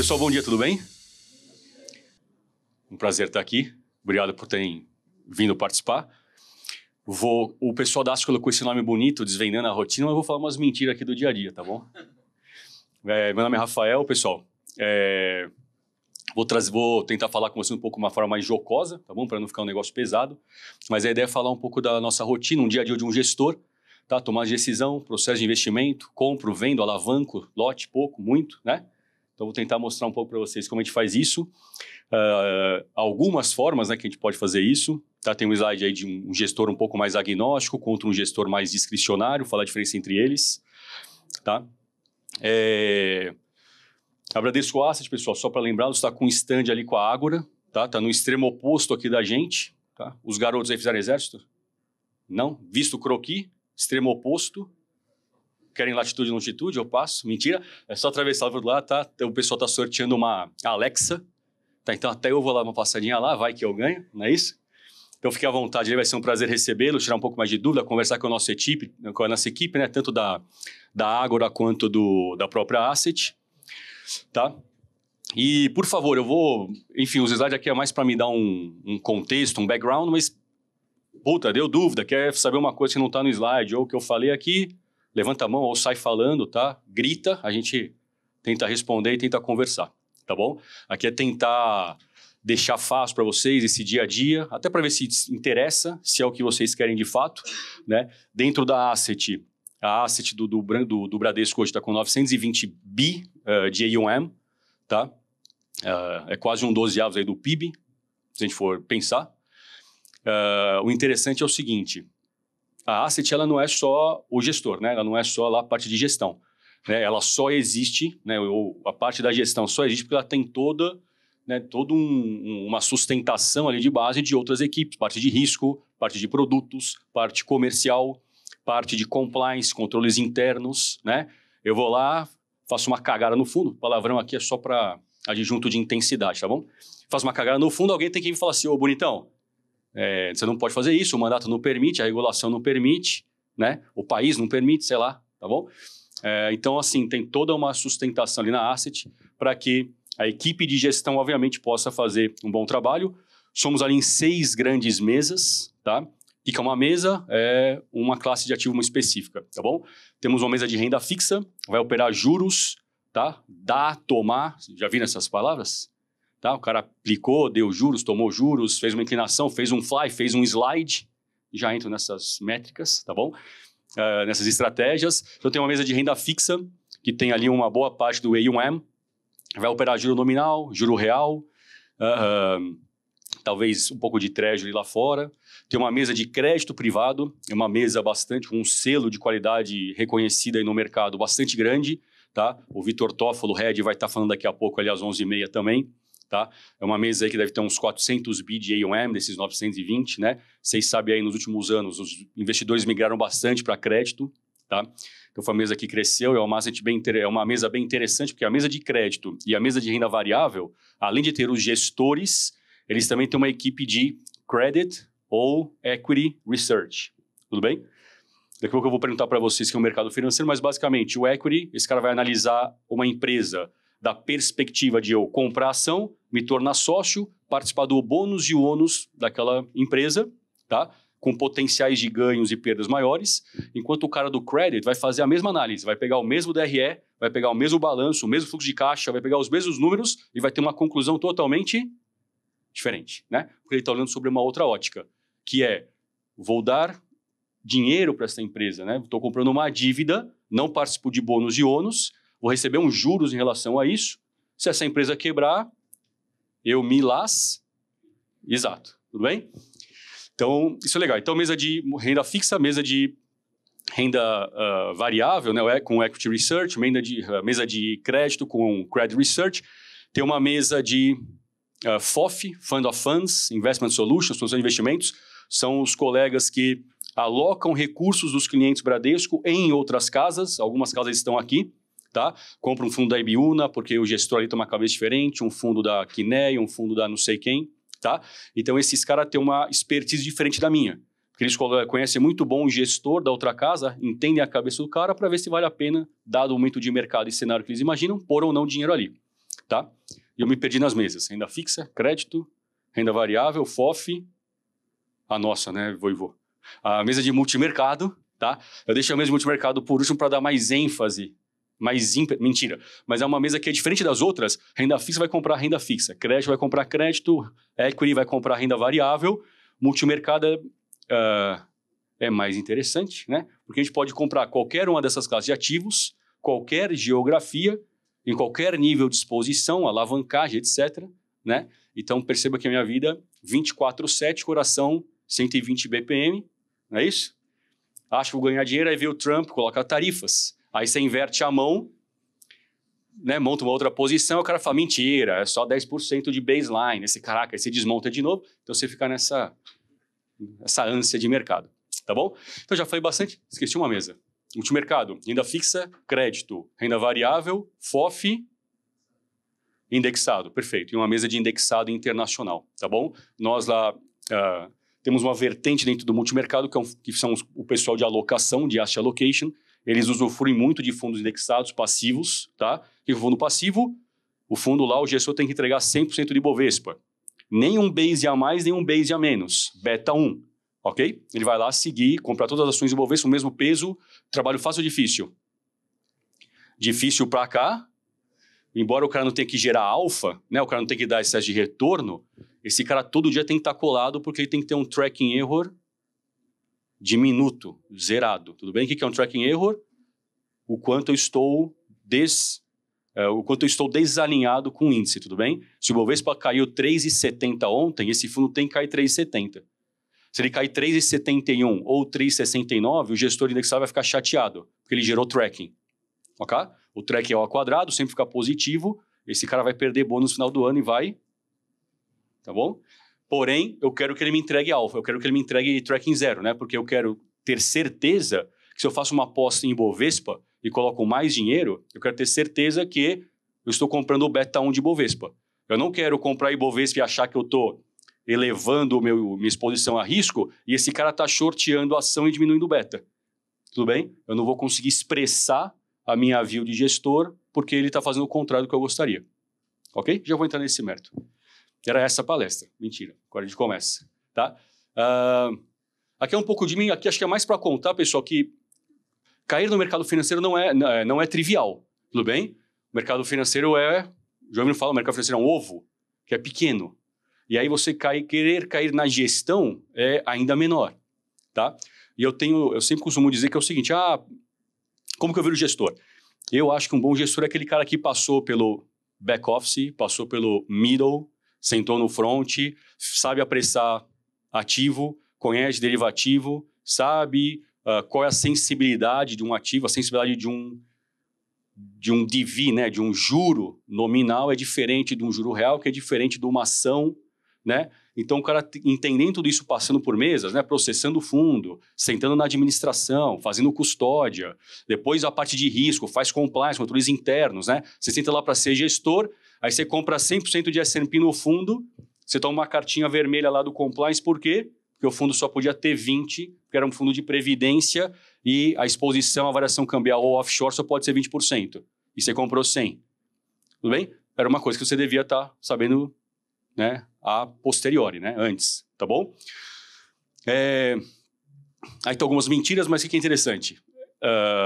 Pessoal, bom dia, tudo bem? Um prazer estar aqui. Obrigado por terem vindo participar. O pessoal da AST colocou esse nome bonito, Desvendando a Rotina, mas eu vou falar umas mentiras aqui do dia a dia, tá bom? Meu nome é Rafael, pessoal. Vou tentar falar com vocês um pouco de uma forma mais jocosa, tá bom? Para não ficar um negócio pesado. Mas a ideia é falar um pouco da nossa rotina, um dia a dia de um gestor, tá? Tomar decisão, processo de investimento, compro, vendo, alavanco, lote, pouco, muito, né? Então, vou tentar mostrar um pouco para vocês como a gente faz isso. Algumas formas, né, que a gente pode fazer isso. Tá? Tem um slide aí de um gestor um pouco mais agnóstico contra um gestor mais discricionário, falar a diferença entre eles. Tá? A Bradesco Asset, pessoal, só para lembrar, está com um stand ali com a Ágora. Tá no extremo oposto aqui da gente. Tá? Os garotos aí fizeram exército? Não? Visto o croquis, extremo oposto. Querem latitude e longitude? Eu passo. Mentira. É só atravessar por lá, tá? O pessoal tá sorteando uma Alexa. Tá? Então até eu vou lá uma passadinha lá, vai que eu ganho, não é isso? Então fique à vontade, vai ser um prazer recebê-lo, tirar um pouco mais de dúvida, conversar com a nossa equipe, né? Tanto da Ágora quanto da própria Asset. Tá? E, por favor, eu vou... Enfim, os slides aqui é mais para me dar um contexto, um background, mas... Puta, deu dúvida, quer saber uma coisa que não tá no slide, ou que eu falei aqui... Levanta a mão ou sai falando, tá? Grita, a gente tenta responder e tenta conversar, tá bom? Aqui é tentar deixar fácil para vocês esse dia a dia, até para ver se interessa, se é o que vocês querem de fato, né? Dentro da Asset, a Asset do Bradesco hoje está com 920 bi de AUM, tá? É quase um 12avos aí do PIB, se a gente for pensar. O interessante é o seguinte... A Asset, ela não é só o gestor, né? Ela não é só lá a parte de gestão. Né? Ela só existe, né? A parte da gestão só existe porque ela tem toda uma sustentação ali de base de outras equipes. Parte de risco, parte de produtos, parte comercial, parte de compliance, controles internos, né? Eu vou lá, faço uma cagada no fundo. O palavrão aqui é só para adjunto de intensidade, tá bom? Faço uma cagada no fundo, alguém tem que vir falar assim, ô bonitão, você não pode fazer isso, o mandato não permite, a regulação não permite, né? O país não permite, sei lá, tá bom? Então, assim, tem toda uma sustentação ali na Asset para que a equipe de gestão, obviamente, possa fazer um bom trabalho. Somos ali em 6 grandes mesas, tá? E que é uma mesa, é uma classe de ativo específica, tá bom? Temos uma mesa de renda fixa, vai operar juros, tá? Dar, tomar, já viram essas palavras? Tá? O cara aplicou, deu juros, tomou juros, fez uma inclinação, fez um fly, fez um slide. Já entro nessas métricas, tá bom? Nessas estratégias. Então, tem uma mesa de renda fixa, que tem ali uma boa parte do AUM. Vai operar juro nominal, juro real, talvez um pouco de treasury lá fora. Tem uma mesa de crédito privado, é uma mesa com um selo de qualidade reconhecida aí no mercado bastante grande. Tá? O Vitor Toffolo, Head, vai estar falando daqui a pouco, ali às 11h30 também. Tá? É uma mesa aí que deve ter uns 400 bi de AUM, desses 920, né? Vocês sabem aí, nos últimos anos, os investidores migraram bastante para crédito, tá? Então, foi uma mesa que cresceu, é uma mesa bem interessante, porque a mesa de crédito e a mesa de renda variável, além de ter os gestores, eles também têm uma equipe de credit ou equity research, tudo bem? Daqui a pouco eu vou perguntar para vocês que é o mercado financeiro, mas basicamente, o equity, esse cara vai analisar uma empresa da perspectiva de eu comprar ação, me tornar sócio, participar do bônus e o ônus daquela empresa, tá? Com potenciais de ganhos e perdas maiores, enquanto o cara do credit vai fazer a mesma análise, vai pegar o mesmo DRE, vai pegar o mesmo balanço, o mesmo fluxo de caixa, vai pegar os mesmos números e vai ter uma conclusão totalmente diferente, né? Porque ele está olhando sobre uma outra ótica, que é, vou dar dinheiro para essa empresa, né? Estou comprando uma dívida, não participo de bônus e ônus, vou receber uns juros em relação a isso. Se essa empresa quebrar, eu me Exato, tudo bem? Então, isso é legal. Então, mesa de renda fixa, mesa de renda variável, né, com Equity Research, mesa de crédito com Credit Research. Tem uma mesa de FOF, Fund of Funds, Investment Solutions, solução de investimentos. São os colegas que alocam recursos dos clientes Bradesco em outras casas. Algumas casas estão aqui. Tá? Compra um fundo da Ibiúna, porque o gestor ali tem uma cabeça diferente, um fundo da Quinéia, um fundo da não sei quem, tá? Então, esses caras têm uma expertise diferente da minha. Porque eles conhecem muito bom o gestor da outra casa, entendem a cabeça do cara para ver se vale a pena, dado o momento de mercado e cenário que eles imaginam, pôr ou não dinheiro ali. tá? E eu me perdi nas mesas. Renda fixa, crédito, renda variável, FOF, a nossa, né, voivô. A mesa de multimercado, tá? Eu deixo a mesa de multimercado por último para dar mais ênfase, mais ímpeto. Mentira. Mas é uma mesa que é diferente das outras. Renda fixa vai comprar renda fixa. Crédito vai comprar crédito. Equity vai comprar renda variável. Multimercado é mais interessante, né? Porque a gente pode comprar qualquer uma dessas classes de ativos, qualquer geografia, em qualquer nível de exposição, alavancagem, etc., né? Então, perceba que a minha vida, 24/7, coração, 120 BPM, não é isso? Acho que vou ganhar dinheiro, aí vê o Trump, coloca tarifas. Aí você inverte a mão, né, monta uma outra posição, o cara fala, mentira, é só 10% de baseline. Caraca, aí você desmonta de novo, então você fica nessa ânsia de mercado, tá bom? Então já falei bastante, esqueci uma mesa. Multimercado, renda fixa, crédito, renda variável, FOF, indexado, perfeito. E uma mesa de indexado internacional, tá bom? Nós lá temos uma vertente dentro do multimercado, que são o pessoal de alocação, de asset allocation. Eles usufruem muito de fundos indexados passivos, tá? E o fundo passivo, o fundo lá, o gestor tem que entregar 100% de Bovespa. Nem um base a mais, nem um base a menos. Beta 1, ok? Ele vai lá seguir, comprar todas as ações de Bovespa, o mesmo peso. Trabalho fácil ou difícil? Difícil para cá. Embora o cara não tenha que gerar alfa, né? O cara não tem que dar excesso de retorno, esse cara todo dia tem que estar colado porque ele tem que ter um tracking error diminuto, zerado. Tudo bem? O que é um tracking error? O quanto eu estou desalinhado com o índice, tudo bem? Se o Bovespa caiu 3,70 ontem, esse fundo tem que cair 3,70. Se ele cair 3,71 ou 3,69, o gestor indexado vai ficar chateado, porque ele gerou tracking. Ok? O tracking é ao quadrado, sempre fica positivo, esse cara vai perder bônus no final do ano e vai... Tá bom? Porém, eu quero que ele me entregue alfa, eu quero que ele me entregue tracking zero, né? Porque eu quero ter certeza que se eu faço uma aposta em Bovespa e coloco mais dinheiro, eu quero ter certeza que eu estou comprando o beta 1 de Bovespa. Eu não quero comprar Ibovespa e achar que eu estou elevando minha exposição a risco e esse cara está shorteando a ação e diminuindo o beta. Tudo bem? Eu não vou conseguir expressar a minha view de gestor porque ele está fazendo o contrário do que eu gostaria. Ok? Já vou entrar nesse mérito. Era essa a palestra. Mentira. Agora a gente começa. Tá? Aqui é um pouco de mim. Aqui acho que é mais para contar, pessoal, que cair no mercado financeiro não é trivial. Tudo bem? O mercado financeiro já ouviram falar, o mercado financeiro é um ovo, que é pequeno. E aí você querer cair na gestão é ainda menor. Tá? E eu sempre costumo dizer que é o seguinte, como que eu viro gestor? Eu acho que um bom gestor é aquele cara que passou pelo back office, passou pelo middle, sentou no front, sabe apressar ativo, conhece derivativo, sabe qual é a sensibilidade de um ativo, a sensibilidade de um DV, né, de um juro nominal é diferente de um juro real, que é diferente de uma ação, né? Então, o cara entendendo tudo isso, passando por mesas, né, processando o fundo, sentando na administração, fazendo custódia, depois a parte de risco, faz compliance, controles internos, né? Você senta lá para ser gestor, aí você compra 100% de S&P no fundo, você toma uma cartinha vermelha lá do compliance, por quê? Porque o fundo só podia ter 20, porque era um fundo de previdência e a exposição à variação cambial ou offshore só pode ser 20%. E você comprou 100. Tudo bem? Era uma coisa que você devia estar sabendo, né, a posteriori, né, antes, tá bom? Aí tem algumas mentiras, mas o que é interessante?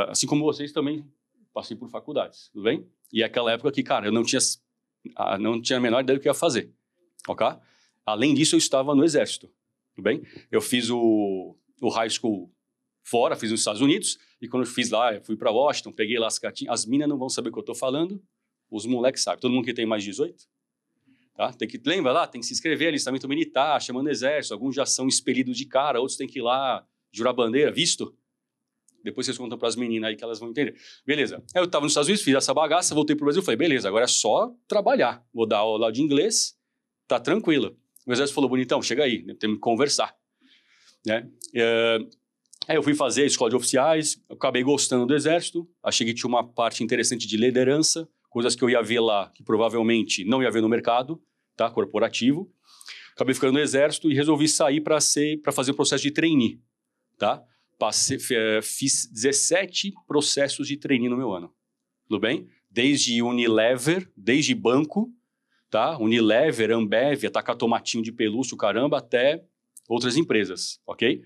Assim como vocês também passei por faculdades, tudo bem? E é aquela época que, cara, eu não tinha a menor ideia do que ia fazer, ok? Além disso, eu estava no exército, tudo bem? Eu fiz o high school fora, fiz nos Estados Unidos, e quando eu fiz lá, eu fui para Washington, peguei lá as cartinhas, as minas não vão saber o que eu estou falando, os moleques sabem, todo mundo que tem mais de 18, tá? Lembra lá? Tem que se inscrever, alistamento militar, chamando exército, alguns já são expelidos de cara, outros têm que ir lá jurar bandeira, visto? Depois vocês contam para as meninas aí que elas vão entender. Beleza. Aí eu estava nos Estados Unidos, fiz essa bagaça, voltei para o Brasil, falei, beleza, agora é só trabalhar. Vou dar aula de inglês, tá tranquilo. O exército falou, bonitão, chega aí, temos que conversar. Né? Aí eu fui fazer a escola de oficiais, eu acabei gostando do exército, achei que tinha uma parte interessante de liderança, coisas que eu ia ver lá, que provavelmente não ia ver no mercado, tá? Corporativo. Acabei ficando no exército e resolvi sair para fazer o processo de trainee, tá? Fiz 17 processos de trainee no meu ano. Tudo bem? desde Unilever, desde banco, tá? Unilever, Ambev, atacar tomatinho de pelúcio, caramba, até outras empresas, ok?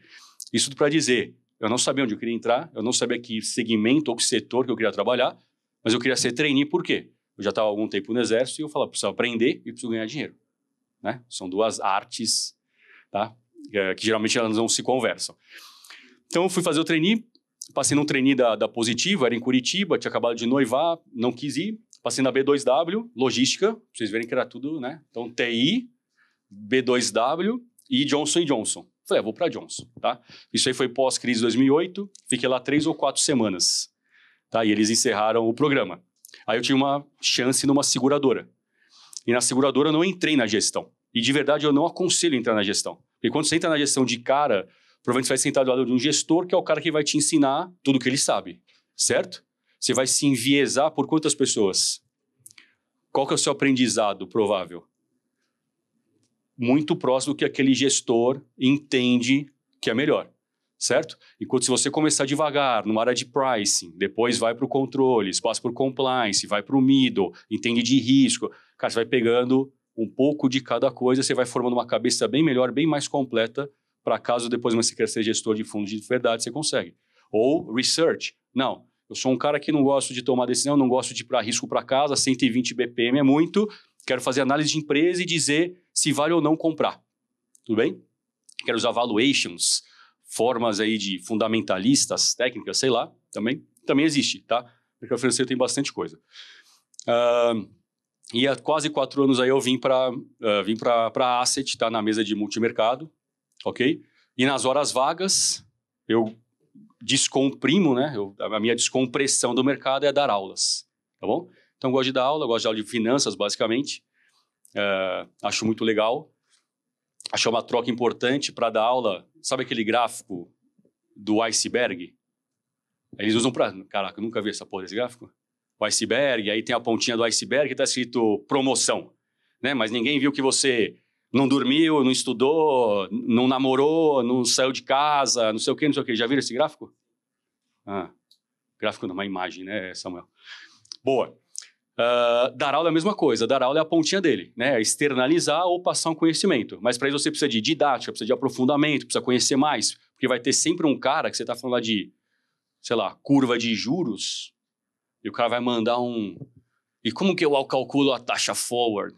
Isso tudo para dizer, eu não sabia onde eu queria entrar, eu não sabia que segmento ou que setor que eu queria trabalhar, mas eu queria ser trainee, por quê? Eu já estava há algum tempo no exército e eu falava, preciso aprender e preciso ganhar dinheiro, né? São duas artes, tá? Que geralmente elas não se conversam. Então eu fui fazer o trainee, passei num trainee da Positivo, era em Curitiba, tinha acabado de noivar, não quis ir, passei na B2W, logística, pra vocês verem que era tudo, né? Então TI, B2W e Johnson & Johnson. Falei, vou para Johnson, tá? Isso aí foi pós-crise de 2008, fiquei lá 3 ou 4 semanas, tá? E eles encerraram o programa. Aí eu tinha uma chance numa seguradora. E na seguradora eu não entrei na gestão. E de verdade eu não aconselho entrar na gestão. Porque quando você entra na gestão de cara, provavelmente você vai sentar do lado de um gestor, que é o cara que vai te ensinar tudo o que ele sabe, certo? Você vai se enviesar por quantas pessoas? Qual que é o seu aprendizado provável? Muito próximo do que aquele gestor entende que é melhor, certo? Enquanto se você começar devagar, numa área de pricing, depois vai para o controle, passa por compliance, vai para o middle, entende de risco, cara, você vai pegando um pouco de cada coisa, você vai formando uma cabeça bem melhor, bem mais completa, para caso depois você queira ser gestor de fundos de verdade, você consegue. Ou research. Não, eu sou um cara que não gosto de tomar decisão, não gosto de ir para risco para casa, 120 BPM é muito, quero fazer análise de empresa e dizer se vale ou não comprar. Tudo bem? Quero usar valuations, formas aí de fundamentalistas, técnicas, sei lá, também existe, tá? Mercado financeiro tem bastante coisa. E há quase 4 anos aí eu vim para Asset, tá? Na mesa de multimercado, ok? E nas horas vagas, eu descomprimo, né? A minha descompressão do mercado é dar aulas, tá bom? Então, eu gosto de aula de finanças, basicamente. Acho muito legal. Acho uma troca importante para dar aula. Sabe aquele gráfico do iceberg? Eles usam para... Caraca, eu nunca vi essa porra desse gráfico. O iceberg, aí tem a pontinha do iceberg que está escrito promoção, né? Mas ninguém viu que você não dormiu, não estudou, não namorou, não saiu de casa, não sei o quê, não sei o quê. Já viram esse gráfico? Gráfico não, uma imagem, né, Samuel? Boa. Dar aula é a mesma coisa. Dar aula é a pontinha dele, né? Externalizar ou passar um conhecimento. Mas para isso você precisa de didática, precisa de aprofundamento, precisa conhecer mais. Porque vai ter sempre um cara que você está falando lá de, sei lá, curva de juros, e o cara vai mandar E como que eu calculo a taxa forward?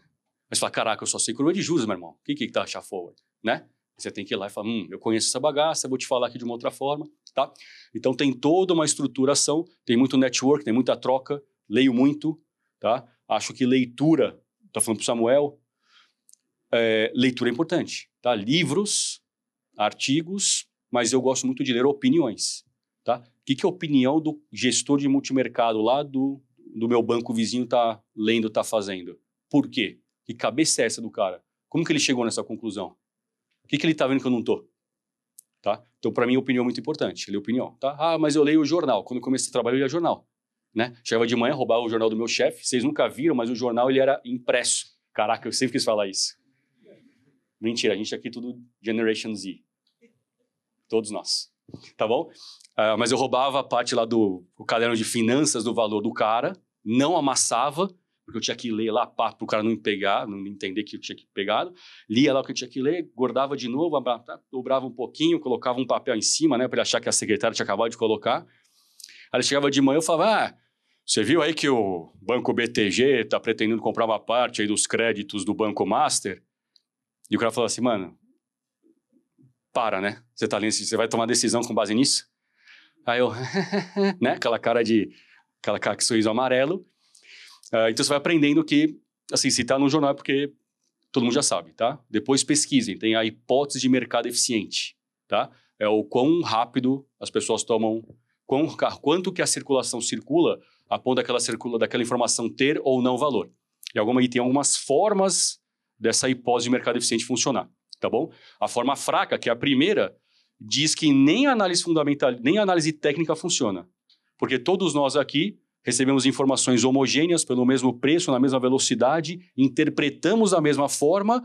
Mas você fala, caraca, eu só sei curva de juros, meu irmão. O que é taxa forward? Né? Você tem que ir lá e falar, eu conheço essa bagaça, vou te falar aqui de uma outra forma, tá? Então tem toda uma estruturação, tem muito network, tem muita troca, leio muito, tá? Acho que leitura, tô falando pro Samuel, leitura é importante, tá? Livros, artigos, mas eu gosto muito de ler opiniões, tá? O que a opinião do gestor de multimercado lá do meu banco vizinho tá lendo, tá fazendo? Por quê? Que cabeça é essa do cara? Como que ele chegou nessa conclusão? O que ele tá vendo que eu não tô? Tá? Então, para mim, opinião é muito importante. Ler opinião, tá? Mas eu leio o jornal. Quando eu comecei a trabalhar, eu lia jornal, né? Chegava de manhã, roubava o jornal do meu chefe. Vocês nunca viram, mas o jornal, ele era impresso. Caraca, eu sempre quis falar isso. Mentira, a gente aqui é tudo Generation Z. Todos nós. Tá bom? Mas eu roubava a parte lá do caderno de finanças do valor do cara, não amassava, porque eu tinha que ler lá para o cara não pegar, não entender que eu tinha que pegado. Lia lá o que eu tinha que ler, guardava de novo, dobrava um pouquinho, colocava um papel em cima, né, para ele achar que a secretária tinha acabado de colocar. Aí ele chegava de manhã e falava, você viu aí que o Banco BTG está pretendendo comprar uma parte aí dos créditos do Banco Master? E o cara falou assim, mano, para, né? Você vai tomar decisão com base nisso? Aí eu, né? Aquela cara que sorriso amarelo. Então você vai aprendendo que, assim, se tá no jornal é porque todo mundo já sabe, tá? Depois pesquisem, tem a hipótese de mercado eficiente, tá? É o quão rápido as pessoas tomam, quanto que a circulação circula, a ponto daquela informação ter ou não valor. E tem algumas formas dessa hipótese de mercado eficiente funcionar, tá bom? A forma fraca, que é a primeira, diz que nem a análise fundamental, nem a análise técnica funciona. Porque todos nós aqui recebemos informações homogêneas pelo mesmo preço, na mesma velocidade, interpretamos da mesma forma.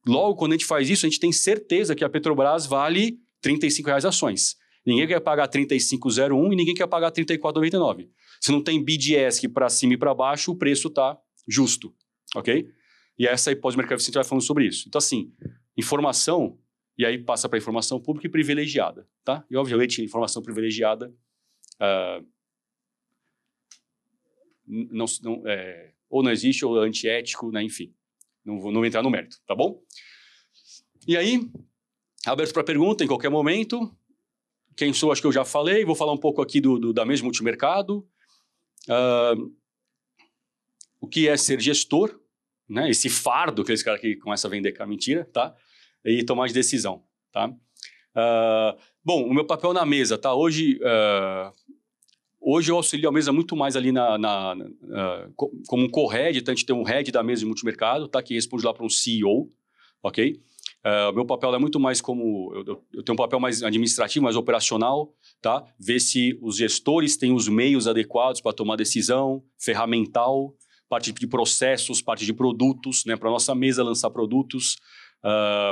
Logo, quando a gente faz isso, a gente tem certeza que a Petrobras vale R$ 35 ações. Ninguém quer pagar 35,01 e ninguém quer pagar 34,99. Se não tem bid ask para cima e para baixo, o preço está justo, ok? E essa hipótese de mercado eficiente vai falando sobre isso. Então, assim, informação, e aí passa para informação pública e privilegiada, tá? E, obviamente, informação privilegiada ou não existe, ou é antiético, né? Enfim, não vou entrar no mérito, tá bom? E aí, aberto para pergunta em qualquer momento. Quem sou, acho que eu já falei. Vou falar um pouco aqui da mesa multimercado. O que é ser gestor, né? Esse fardo que esse cara que começa a vender com a mentira, tá? E tomar de decisão, tá? Bom, o meu papel na mesa, tá? Hoje eu auxilio a mesa muito mais ali como um co-head, então a gente tem um head da mesa de multimercado, tá? Que responde lá para um CEO, ok? Meu papel é muito mais como... Eu tenho um papel mais administrativo, mais operacional, tá? Ver se os gestores têm os meios adequados para tomar decisão, ferramental, parte de processos, parte de produtos, né? Para nossa mesa lançar produtos,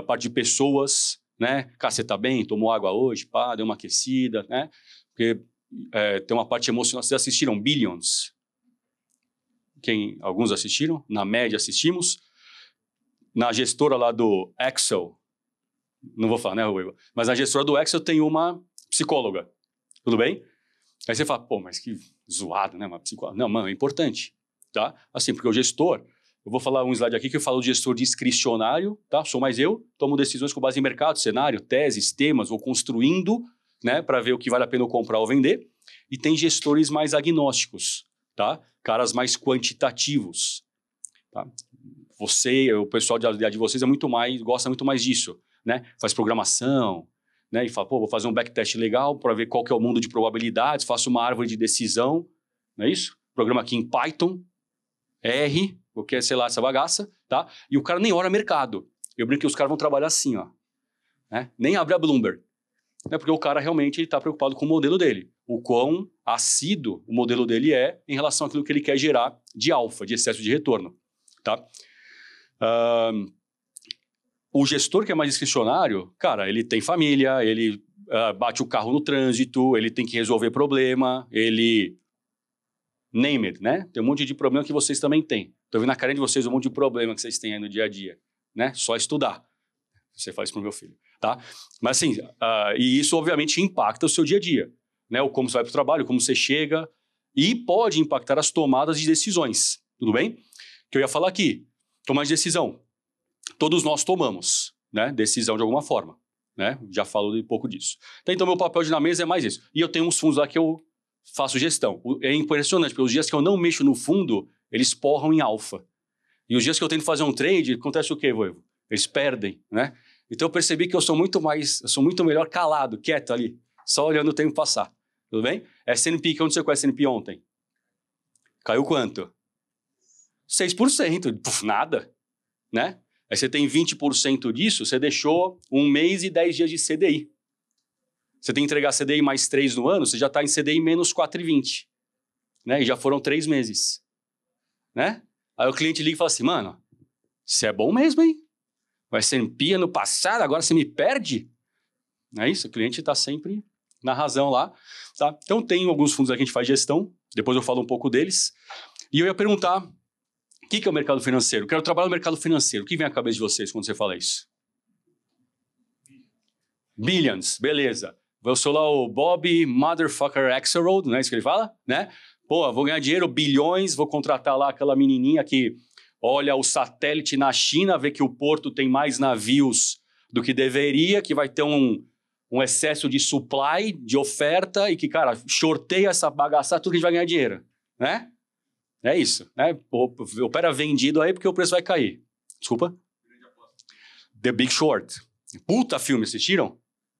parte de pessoas, né? Cara, você tá bem? Tomou água hoje? Pá, deu uma aquecida, né? Porque tem uma parte emocional. Vocês assistiram Billions? Alguns assistiram? Na média assistimos. Na gestora lá do Excel, não vou falar, né, Ruiva? Mas na gestora do Excel tem uma psicóloga, tudo bem? Aí você fala, pô, mas que zoado, né, uma psicóloga. Não, mano, é importante, tá? Assim, porque o gestor, eu vou falar um slide aqui que eu falo de gestor discricionário, tá? Sou mais eu, tomo decisões com base em mercado, cenário, teses, temas, vou construindo, né, para ver o que vale a pena eu comprar ou vender. E tem gestores mais agnósticos, tá? Caras mais quantitativos, tá? O pessoal de vocês gosta muito mais disso, né? Faz programação, né? E fala, pô, vou fazer um backtest legal para ver qual que é o mundo de probabilidades, faço uma árvore de decisão, não é isso? Programa aqui em Python, R, porque sei lá, essa bagaça, tá? E o cara nem olha mercado. Eu brinco que os caras vão trabalhar assim, ó, né? Nem abre a Bloomberg, né? Porque o cara realmente está preocupado com o modelo dele, o quão assíduo o modelo dele é em relação àquilo que ele quer gerar de alfa, de excesso de retorno, tá? O gestor que é mais discricionário, cara, ele tem família, ele bate o carro no trânsito, ele tem que resolver problema, ele... Name it, né? Tem um monte de problema que vocês também têm. Tô vendo na cara de vocês um monte de problema que vocês têm aí no dia a dia, né? Só estudar. Você faz pro meu filho, tá? Mas assim, e isso obviamente impacta o seu dia a dia, né? O como você vai pro trabalho, como você chega, e pode impactar as tomadas de decisões, tudo bem? Que eu ia falar aqui. Tomar de decisão. Todos nós tomamos, né? Decisão de alguma forma, né? Já falo um pouco disso. Então, meu papel na mesa é mais isso. E eu tenho uns fundos lá que eu faço gestão. É impressionante, porque os dias que eu não mexo no fundo, eles porram em alfa. E os dias que eu tento fazer um trade, acontece o quê, Voivo? Eles perdem, né? Então, eu percebi que eu sou muito melhor calado, quieto ali, só olhando o tempo passar. Tudo bem? S&P, que onde você conhece S&P ontem? Caiu quanto? 6%, nada, né? Aí você tem 20% disso, você deixou 1 mês e 10 dias de CDI. Você tem que entregar CDI mais 3 no ano, você já está em CDI menos 4,20, né? E já foram 3 meses, né? Aí o cliente liga e fala assim, mano, você é bom mesmo, hein? Vai ser S&P ano passado, agora você me perde? Não é isso? O cliente está sempre na razão lá, tá? Então tem alguns fundos aqui que a gente faz gestão, depois eu falo um pouco deles. E eu ia perguntar, o que é o mercado financeiro? Eu quero trabalhar no mercado financeiro. O que vem à cabeça de vocês quando você fala isso? Billions, beleza. Eu sou lá o Bob Motherfucker Axelrod, não é isso que ele fala? Né? Pô, vou ganhar dinheiro, bilhões, vou contratar lá aquela menininha que olha o satélite na China, vê que o porto tem mais navios do que deveria, que vai ter um excesso de supply, de oferta, e que, cara, shorteia essa bagaça, tudo que a gente vai ganhar dinheiro, né? É isso, né? Opera vendido aí porque o preço vai cair. Desculpa? The Big Short. Puta filme, assistiram?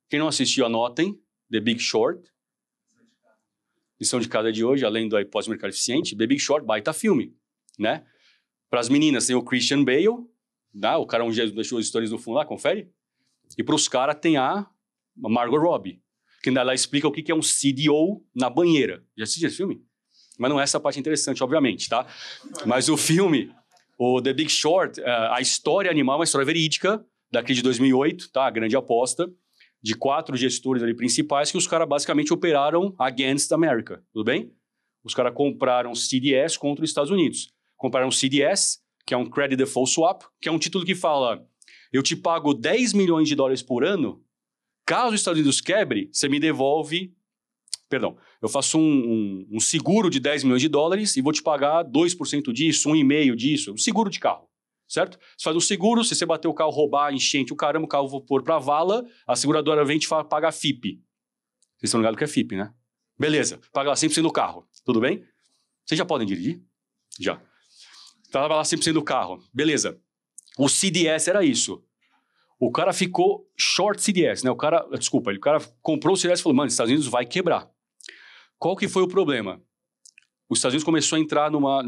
Quem não assistiu, anotem. The Big Short. Lição de casa de hoje, além do hipótese mercado eficiente, The Big Short, baita filme, né? Para as meninas tem o Christian Bale, né? O cara deixou as histórias no fundo lá, confere? E para os caras tem a Margot Robbie, que ela explica o que é um CDO na banheira. Já assistiu esse filme? Mas não é essa parte interessante, obviamente, tá? Mas o filme, o The Big Short, a história animal é uma história verídica, daqui de 2008, tá? A grande aposta, de 4 gestores ali principais que os caras basicamente operaram against America, tudo bem? Os caras compraram CDS contra os Estados Unidos. Compraram CDS, que é um Credit Default Swap, que é um título que fala, eu te pago 10 milhões de dólares por ano, caso os Estados Unidos quebre, você me devolve... Perdão, eu faço um seguro de 10 milhões de dólares e vou te pagar 2% disso, 1,5% disso, um seguro de carro, certo? Você faz um seguro, se você bater o carro, roubar, enchente o caramba, o carro vou pôr para vala, a seguradora vem e te paga a FIP. Vocês estão ligados que é FIP, né? Beleza, paga lá 100% do carro, tudo bem? Vocês já podem dirigir? Já. Tava lá 100% do carro, beleza. O CDS era isso. O cara ficou short CDS, né? O cara comprou o CDS e falou, mano, os Estados Unidos vai quebrar. Qual que foi o problema? Os Estados Unidos começou a entrar numa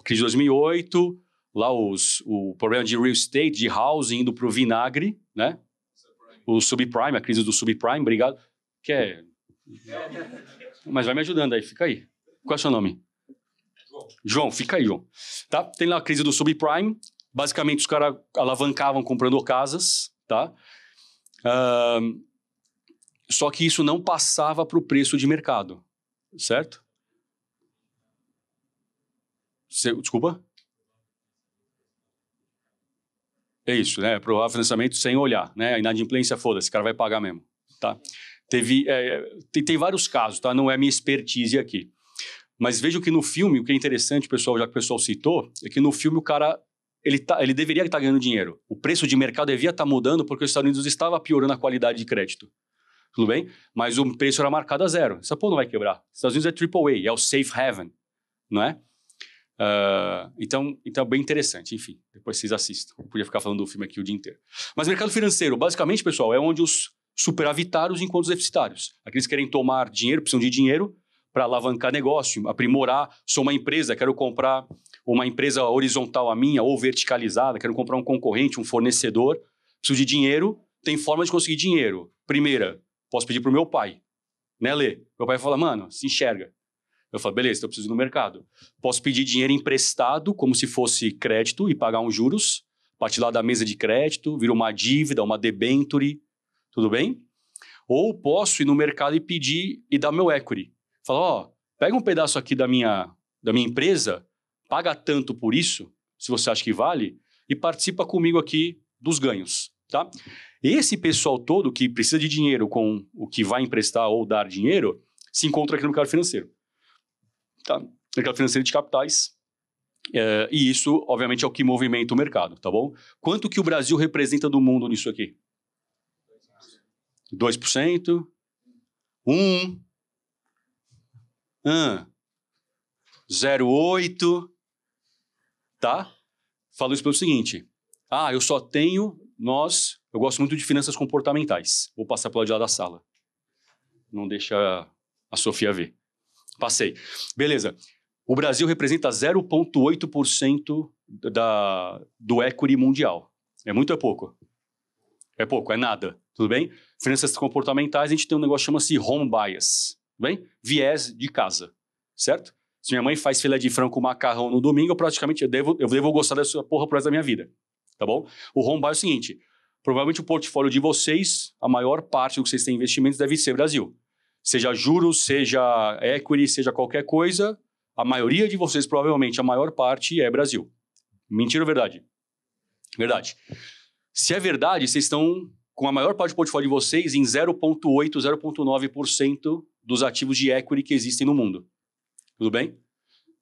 crise de 2008, lá o problema de real estate, de housing, indo para o vinagre, né? O subprime, a crise do subprime, obrigado. Mas vai me ajudando aí, fica aí. Qual é o seu nome? João, fica aí, João. Tá? Tem lá a crise do subprime. Basicamente, os caras alavancavam comprando casas, tá? Só que isso não passava para o preço de mercado. Certo? Desculpa? É isso, né? Aprovar financiamento sem olhar, né? A inadimplência, foda-se, esse cara vai pagar mesmo, tá? Tem vários casos, tá? Não é minha expertise aqui. Mas vejo que no filme, o que é interessante, pessoal, já que o pessoal citou, é que no filme o cara, ele deveria estar ganhando dinheiro. O preço de mercado devia estar mudando porque os Estados Unidos estava piorando a qualidade de crédito. Tudo bem? Mas o preço era marcado a zero. Essa porra não vai quebrar. Os Estados Unidos é AAA, é o safe haven, não é? Então, bem interessante. Enfim, depois vocês assistam. Eu podia ficar falando do filme aqui o dia inteiro. Mas mercado financeiro, basicamente, pessoal, é onde os superavitários encontram os deficitários. Aqueles que querem tomar dinheiro, precisam de dinheiro para alavancar negócio, aprimorar. Sou uma empresa, quero comprar uma empresa horizontal a minha ou verticalizada, quero comprar um concorrente, um fornecedor. Preciso de dinheiro, tem forma de conseguir dinheiro. Primeira, posso pedir para o meu pai, né, Lê? Meu pai fala, mano, se enxerga. Eu falo, beleza, então eu preciso ir no mercado. Posso pedir dinheiro emprestado, como se fosse crédito, e pagar uns juros. Partir lá da mesa de crédito, vira uma dívida, uma debenture, tudo bem? Ou posso ir no mercado e pedir e dar meu equity. Fala, pega um pedaço aqui da minha empresa, paga tanto por isso, se você acha que vale, e participa comigo aqui dos ganhos, tá? Esse pessoal todo que precisa de dinheiro com o que vai emprestar ou dar dinheiro, se encontra aqui no mercado financeiro. Tá? Mercado financeiro de capitais. E isso, obviamente, é o que movimenta o mercado, tá bom? Quanto que o Brasil representa do mundo nisso aqui? 2%? 1%? 0,8%? Tá? Falo isso pelo seguinte. Eu só tenho... Eu gosto muito de finanças comportamentais. Vou passar pelo lado de lá da sala. Não deixa a Sofia ver. Passei. Beleza. O Brasil representa 0,8% do equity mundial. É muito ou é pouco? É pouco, é nada. Tudo bem? Finanças comportamentais, a gente tem um negócio que chama-se home bias. Tudo bem? Viés de casa. Certo? Se minha mãe faz filé de frango com macarrão no domingo, eu devo gostar dessa porra pro resto da minha vida. Tá bom? O home bias é o seguinte. Provavelmente o portfólio de vocês, a maior parte do que vocês têm em investimentos deve ser Brasil. Seja juros, seja equity, seja qualquer coisa, a maioria de vocês, provavelmente, a maior parte é Brasil. Mentira ou verdade? Verdade. Se é verdade, vocês estão com a maior parte do portfólio de vocês em 0,8%, 0,9% dos ativos de equity que existem no mundo. Tudo bem?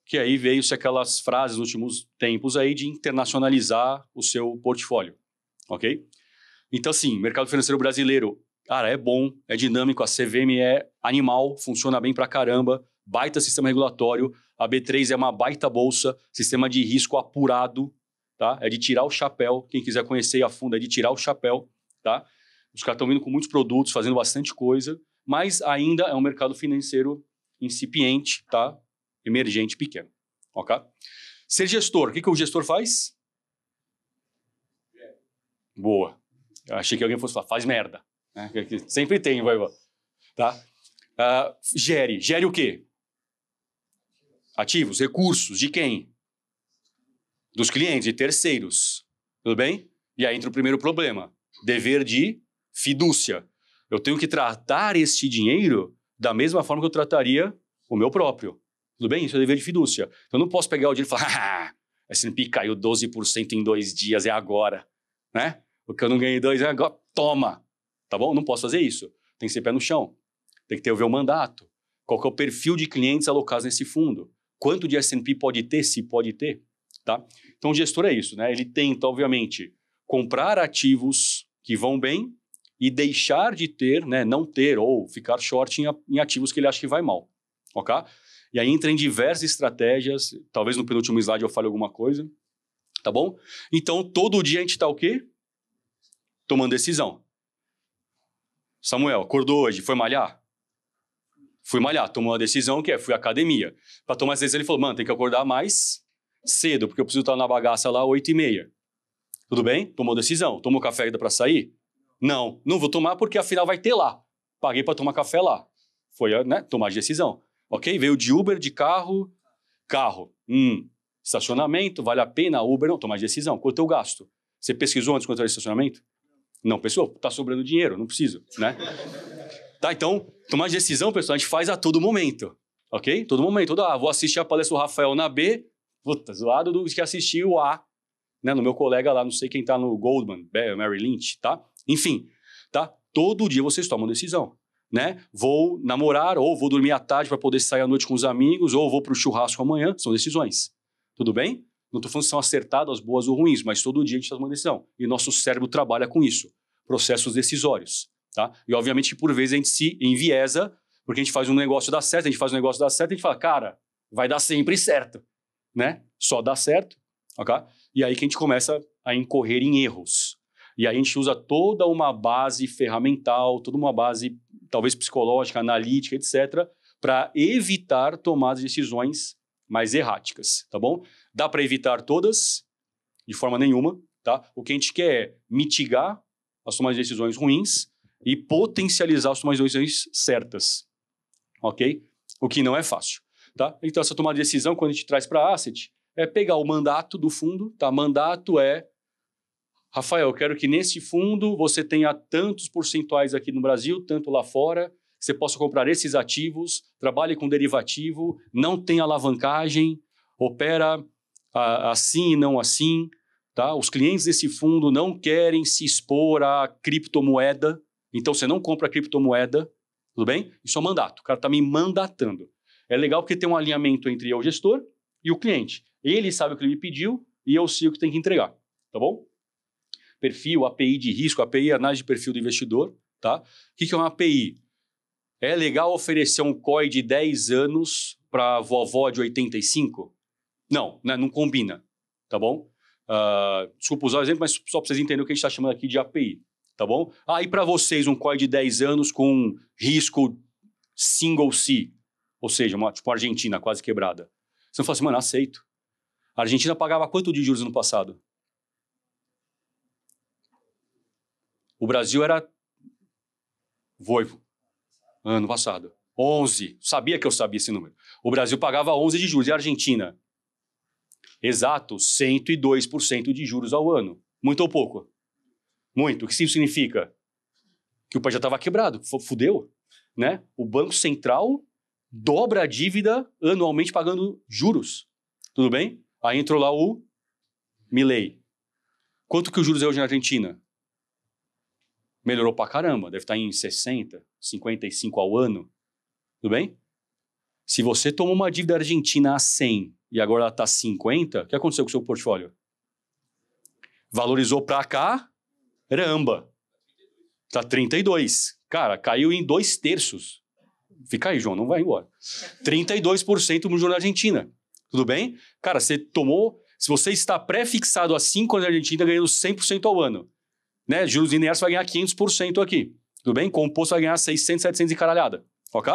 Que aí veio-se aquelas frases nos últimos tempos aí de internacionalizar o seu portfólio. Ok? Então, assim, mercado financeiro brasileiro, cara, é bom, é dinâmico, a CVM é animal, funciona bem pra caramba, baita sistema regulatório, a B3 é uma baita bolsa, sistema de risco apurado, tá? É de tirar o chapéu, quem quiser conhecer a fundo é de tirar o chapéu, tá? Os caras estão vindo com muitos produtos, fazendo bastante coisa, mas ainda é um mercado financeiro incipiente, tá? Emergente, pequeno, ok? Ser gestor, o que o gestor faz? Boa. Eu achei que alguém fosse falar, faz merda. Né? Sempre tem, vai. Tá? Gere. Gere o quê? Ativos, recursos. De quem? Dos clientes, de terceiros. Tudo bem? E aí entra o primeiro problema. Dever de fidúcia. Eu tenho que tratar este dinheiro da mesma forma que eu trataria o meu próprio. Tudo bem? Isso é dever de fidúcia. Então, eu não posso pegar o dinheiro e falar, S&P caiu 12% em 2 dias, é agora, né? O que eu não ganhei 2 é agora, toma, tá bom? Não posso fazer isso. Tem que ser pé no chão. Tem que ter o mandato. Qual que é o perfil de clientes alocados nesse fundo? Quanto de S&P pode ter, se pode ter, tá? Então, o gestor é isso, né? Ele tenta, obviamente, comprar ativos que vão bem e deixar de ter, né, não ter ou ficar short em ativos que ele acha que vai mal, ok? E aí entra em diversas estratégias, talvez no penúltimo slide eu fale alguma coisa, tá bom? Então, todo dia a gente está o quê? Tomando decisão. Samuel, acordou hoje, foi malhar? Fui malhar, tomou uma decisão que é, fui à academia. Para tomar essa decisão, ele falou, mano, tem que acordar mais cedo, porque eu preciso estar na bagaça lá 8h30. Tudo bem? Tomou decisão. Tomou café ainda para sair? Não, não vou tomar porque afinal vai ter lá. Paguei para tomar café lá. Foi, né, tomar de decisão. Ok? Veio de Uber, de carro. Estacionamento, vale a pena? Uber, não, tomar de decisão. Quanto eu gasto? Você pesquisou antes quanto era estacionamento? Não, pessoal, tá sobrando dinheiro, não preciso, né? Tá, então, tomar de decisão, pessoal, a gente faz a todo momento, ok? Todo momento. Vou assistir a palestra do Rafael na B, puta, zoado do que assistir o A, né? No meu colega lá, não sei quem tá no Goldman, Mary Lynch, tá? Enfim, tá? Todo dia vocês tomam decisão, né? Vou namorar, ou vou dormir à tarde para poder sair à noite com os amigos, ou vou pro churrasco amanhã, são decisões. Tudo bem? Não estou falando se são acertadas, boas ou ruins, mas todo dia a gente toma uma decisão. E nosso cérebro trabalha com isso. Processos decisórios. Tá? E, obviamente, por vezes a gente se enviesa, porque a gente faz um negócio dar certo, a gente faz um negócio dar certo, e a gente fala, cara, vai dar sempre certo. Né? Só dá certo. Okay? E aí que a gente começa a incorrer em erros. E aí a gente usa toda uma base ferramental, toda uma base, talvez psicológica, analítica, etc., para evitar tomar decisões mais erráticas, tá bom? Dá para evitar todas? De forma nenhuma, tá? O que a gente quer é mitigar as tomadas de decisões ruins e potencializar as tomadas de decisões certas, ok? O que não é fácil, tá? Então, essa tomada de decisão, quando a gente traz para asset, é pegar o mandato do fundo, tá? Mandato é, Rafael, eu quero que nesse fundo você tenha tantos percentuais aqui no Brasil, tanto lá fora, você possa comprar esses ativos, trabalhe com derivativo, não tem alavancagem, opera assim e não assim, tá? Os clientes desse fundo não querem se expor à criptomoeda, então você não compra criptomoeda, tudo bem? Isso é um mandato, o cara está me mandatando. É legal porque tem um alinhamento entre eu, o gestor, e o cliente. Ele sabe o que ele me pediu e eu sei o que tem que entregar, tá bom? Perfil, API de risco, API é análise de perfil do investidor, tá? O que é uma API? É legal oferecer um COI de 10 anos para vovó de 85? Não, né? Não combina, tá bom? Desculpa usar o exemplo, mas só para vocês entenderem o que a gente está chamando aqui de API, tá bom? E para vocês um COI de 10 anos com risco single C, ou seja, tipo a Argentina quase quebrada. Você não fala assim, mano, aceito. A Argentina pagava quanto de juros no passado? O Brasil era voivo. Ano passado. 11. Sabia que eu sabia esse número. O Brasil pagava 11 de juros. E a Argentina? Exato, 102% de juros ao ano. Muito ou pouco? Muito. O que isso significa? Que o país já estava quebrado. Fudeu. Né? O Banco Central dobra a dívida anualmente pagando juros. Tudo bem? Aí entrou lá o Milei. Quanto que os juros é hoje na Argentina? Melhorou pra caramba. Deve estar em 60, 55 ao ano. Tudo bem? Se você tomou uma dívida argentina a 100 e agora ela está a 50, o que aconteceu com o seu portfólio? Valorizou pra caramba. Tá 32. Cara, caiu em 2/3. Fica aí, João, não vai embora. 32% no juro da Argentina. Tudo bem? Cara, você tomou... Se você está pré-fixado a 5 anos na Argentina, ganhando 100% ao ano. Né? Juros lineares vai ganhar 500% aqui. Tudo bem? Composto vai ganhar 600, 700 e caralhada. Ok?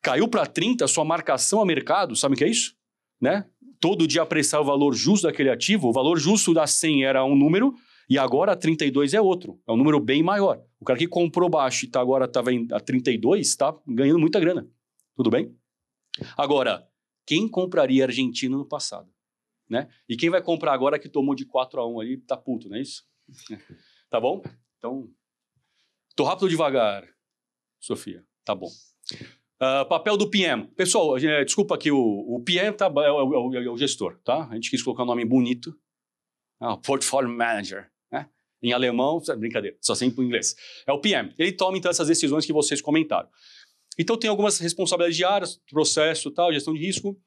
Caiu para 30, sua marcação a mercado, sabe o que é isso? Né? Todo dia apreciar o valor justo daquele ativo, o valor justo da 100 era um número, e agora a 32 é outro. É um número bem maior. O cara que comprou baixo e agora estava a 32, está ganhando muita grana. Tudo bem? Agora, quem compraria Argentina no passado? Né? E quem vai comprar agora que tomou de 4-1 ali, tá puto, não é isso? Tá bom? Então, tô rápido ou devagar, Sofia? Tá bom. Papel do PM. Pessoal, desculpa aqui, o PM é o gestor, tá? A gente quis colocar um nome bonito. Portfolio Manager, né? Em alemão, brincadeira, só sempre em inglês. É o PM. Ele toma, então, essas decisões que vocês comentaram. Então, tem algumas responsabilidades diárias, processo, tal, gestão de risco.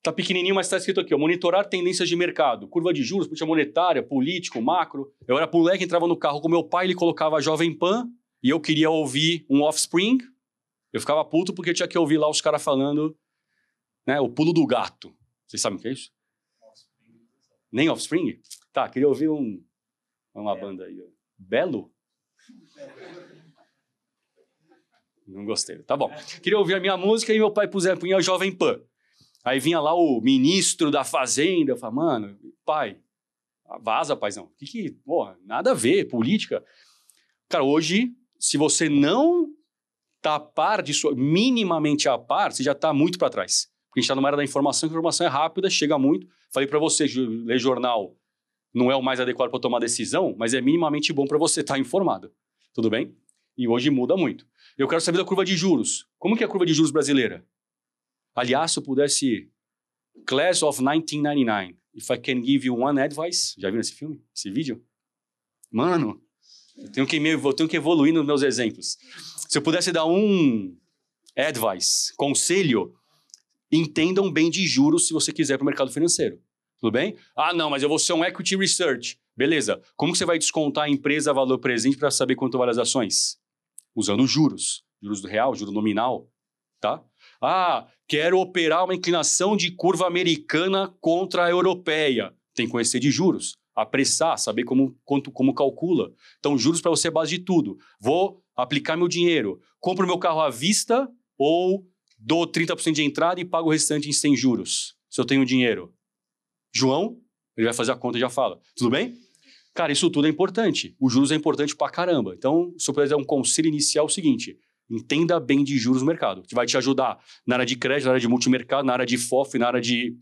Tá pequenininho, mas está escrito aqui, ó, monitorar tendências de mercado, curva de juros, política monetária, político, macro. Eu era moleque, entrava no carro com meu pai, ele colocava a Jovem Pan e eu queria ouvir um Offspring. Eu ficava puto porque eu tinha que ouvir lá os caras falando, né, o pulo do gato. Vocês sabem o que é isso? Nem Offspring? Tá, queria ouvir uma banda aí. Belo? Não gostei. Tá bom. Queria ouvir a minha música e meu pai punha a Jovem Pan. Aí vinha lá o ministro da Fazenda, eu falava, mano, pai, vaza, paizão. Porra, nada a ver, política. Cara, hoje, se você não tá a par disso, minimamente a par, você já tá muito para trás. Porque a gente tá numa era da informação, que a informação é rápida, chega muito. Falei para você, ler jornal não é o mais adequado para tomar decisão, mas é minimamente bom para você estar informado. Tudo bem? E hoje muda muito. Eu quero saber da curva de juros. Como que é a curva de juros brasileira? Aliás, se eu pudesse... Class of 1999. If I can give you one advice. Já viram esse filme? Esse vídeo? Mano, eu tenho que evoluir nos meus exemplos. Se eu pudesse dar um advice, conselho, entendam bem de juros se você quiser para o mercado financeiro. Tudo bem? Ah, não, mas eu vou ser um equity research. Beleza. Como que você vai descontar a empresa a valor presente para saber quanto vale as ações? Usando juros. Juros do real, juro nominal. Tá? Ah, quero operar uma inclinação de curva americana contra a europeia. Tem que conhecer de juros, apressar, saber como calcula. Então, juros para você é base de tudo. Vou aplicar meu dinheiro. Compro meu carro à vista ou dou 30% de entrada e pago o restante em 100 juros, se eu tenho dinheiro. João, ele vai fazer a conta e já fala. Tudo bem? Cara, isso tudo é importante. O juros é importante pra caramba. Então, se eu puder dar um conselho inicial, é o seguinte... Entenda bem de juros no mercado, que vai te ajudar na área de crédito, na área de multimercado, na área de FOF, na área de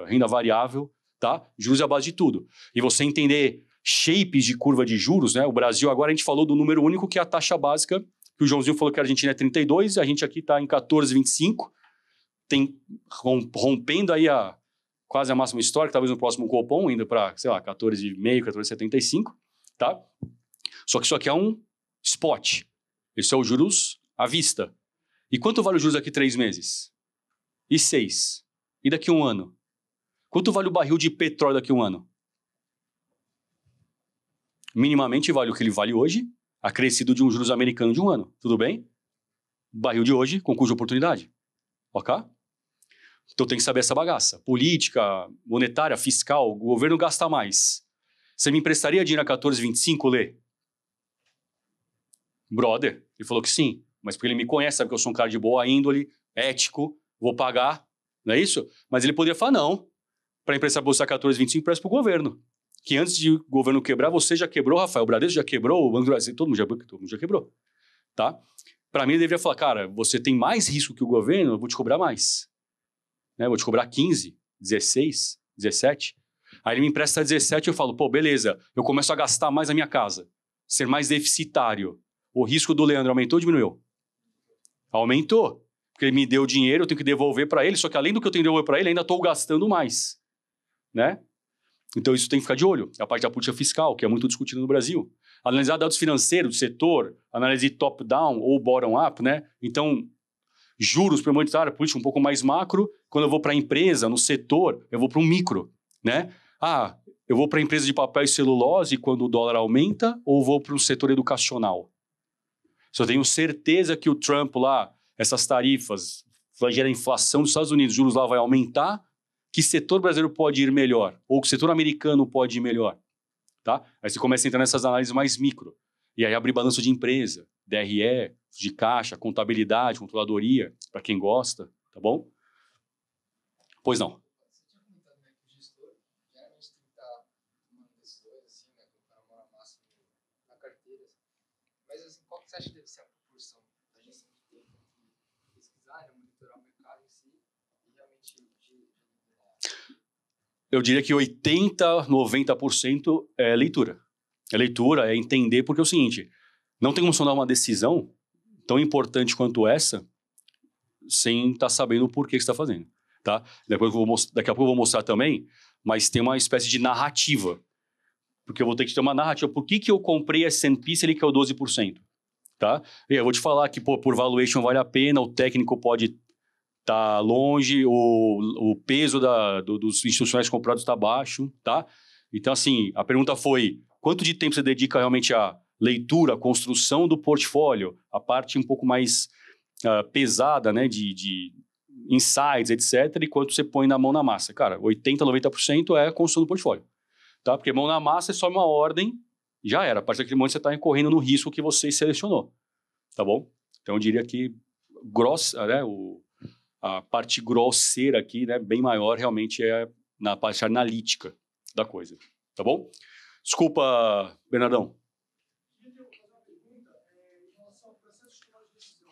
renda variável, tá? Juros é a base de tudo. E você entender shapes de curva de juros, né? O Brasil, agora a gente falou do número único, que é a taxa básica, que o Joãozinho falou que a Argentina é 32, a gente aqui está em 14,25, tem rompendo aí quase a máxima histórica, talvez no próximo Copom, indo para, sei lá, 14,5, 14,75, tá? Só que isso aqui é um spot. Esse é o juros à vista. E quanto vale o juros daqui 3 meses? E 6? E daqui 1 ano? Quanto vale o barril de petróleo daqui 1 ano? Minimamente vale o que ele vale hoje, acrescido de um juros americano de 1 ano. Tudo bem? Barril de hoje com custo de oportunidade. Ok? Então tem que saber essa bagaça. Política, monetária, fiscal, o governo gasta mais. Você me emprestaria dinheiro a 14,25, Lê? Brother, ele falou que sim, mas porque ele me conhece, sabe que eu sou um cara de boa índole, ético, vou pagar, não é isso? Mas ele poderia falar, não, para emprestar para você a 14,25, empresta para o governo. Que antes de o governo quebrar, você já quebrou, Rafael, o Bradesco já quebrou, o Banco do Brasil, todo mundo já quebrou, tá? Para mim, ele deveria falar, cara, você tem mais risco que o governo, eu vou te cobrar mais. Né? Vou te cobrar 15, 16, 17. Aí ele me empresta 17 e eu falo, pô, beleza, eu começo a gastar mais na minha casa, ser mais deficitário. O risco do Leandro aumentou ou diminuiu? Aumentou. Porque ele me deu dinheiro, eu tenho que devolver para ele, só que além do que eu tenho que devolver para ele, ainda estou gastando mais. Né? Então isso tem que ficar de olho. É a parte da política fiscal, que é muito discutida no Brasil. Analisar dados financeiros do setor, análise top-down ou bottom-up, né? Então, juros para monetária, política um pouco mais macro. Quando eu vou para a empresa, no setor, eu vou para um micro, né? Ah, eu vou para a empresa de papel e celulose quando o dólar aumenta ou vou para um setor educacional? Se eu tenho certeza que o Trump lá, essas tarifas, vai gerar inflação dos Estados Unidos, juros lá vai aumentar, que setor brasileiro pode ir melhor? Ou que setor americano pode ir melhor? Tá? Aí você começa a entrar nessas análises mais micro. E aí abre balanço de empresa, DRE, de caixa, contabilidade, controladoria, para quem gosta, tá bom? Pois não. Você tinha comentado, né, que o gestor geralmente tem que estar tomando decisões, assim, né, colocando a mão na massa na carteira. Mas, assim, qual que você acha que deve ser a proporção da gestão de tempo entre pesquisar, né, monitorar o mercado em si e realmente liderar? Eu diria que 80%, 90% é leitura. É leitura, é entender, porque é o seguinte, não tem como você tomar uma decisão tão importante quanto essa sem estar sabendo o porquê que você está fazendo, tá? Daqui a pouco eu vou mostrar também, mas tem uma espécie de narrativa, porque eu vou ter que ter uma narrativa. Por que eu comprei S&P se ele caiu 12%? Tá? E eu vou te falar que por valuation vale a pena, o técnico pode estar longe, o peso dos institucionais comprados está baixo, tá? Então, assim, a pergunta foi, quanto de tempo você dedica realmente à leitura, à construção do portfólio, a parte um pouco mais pesada, né, de insights, etc., e quanto você põe na mão na massa? Cara, 80%, 90% é a construção do portfólio, tá? Porque mão na massa é só uma ordem, já era. A partir daquele momento você está incorrendo no risco que você selecionou, tá bom? Então eu diria que grossa, né, a parte grosseira aqui, né, bem maior, realmente é na parte analítica da coisa, tá bom? Desculpa, Bernardão. Eu queria fazer uma pergunta em relação ao processo de tomada de decisão.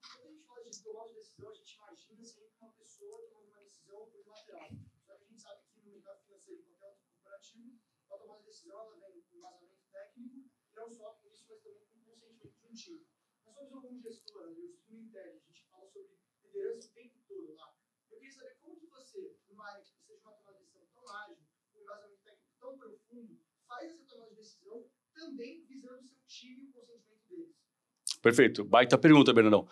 Quando a gente fala de tomada de decisão, a gente imagina sempre uma pessoa tomando uma decisão unilateral. Só que a gente sabe que no mercado financeiro e qualquer outro corporativo, para tomar uma decisão, ela vem com embasamento técnico, e não só com isso, mas também com o consentimento de um time. Na sua visão como gestora, eu estudo Intel, a gente fala sobre liderança o tempo todo lá. Eu queria saber como que você, numa área que precisa de uma tomada de decisão tão ágil, com um embasamento técnico tão profundo, faz essa tomada de decisão também visando o seu time e o consentimento deles. Perfeito. Baita pergunta, Bernardão.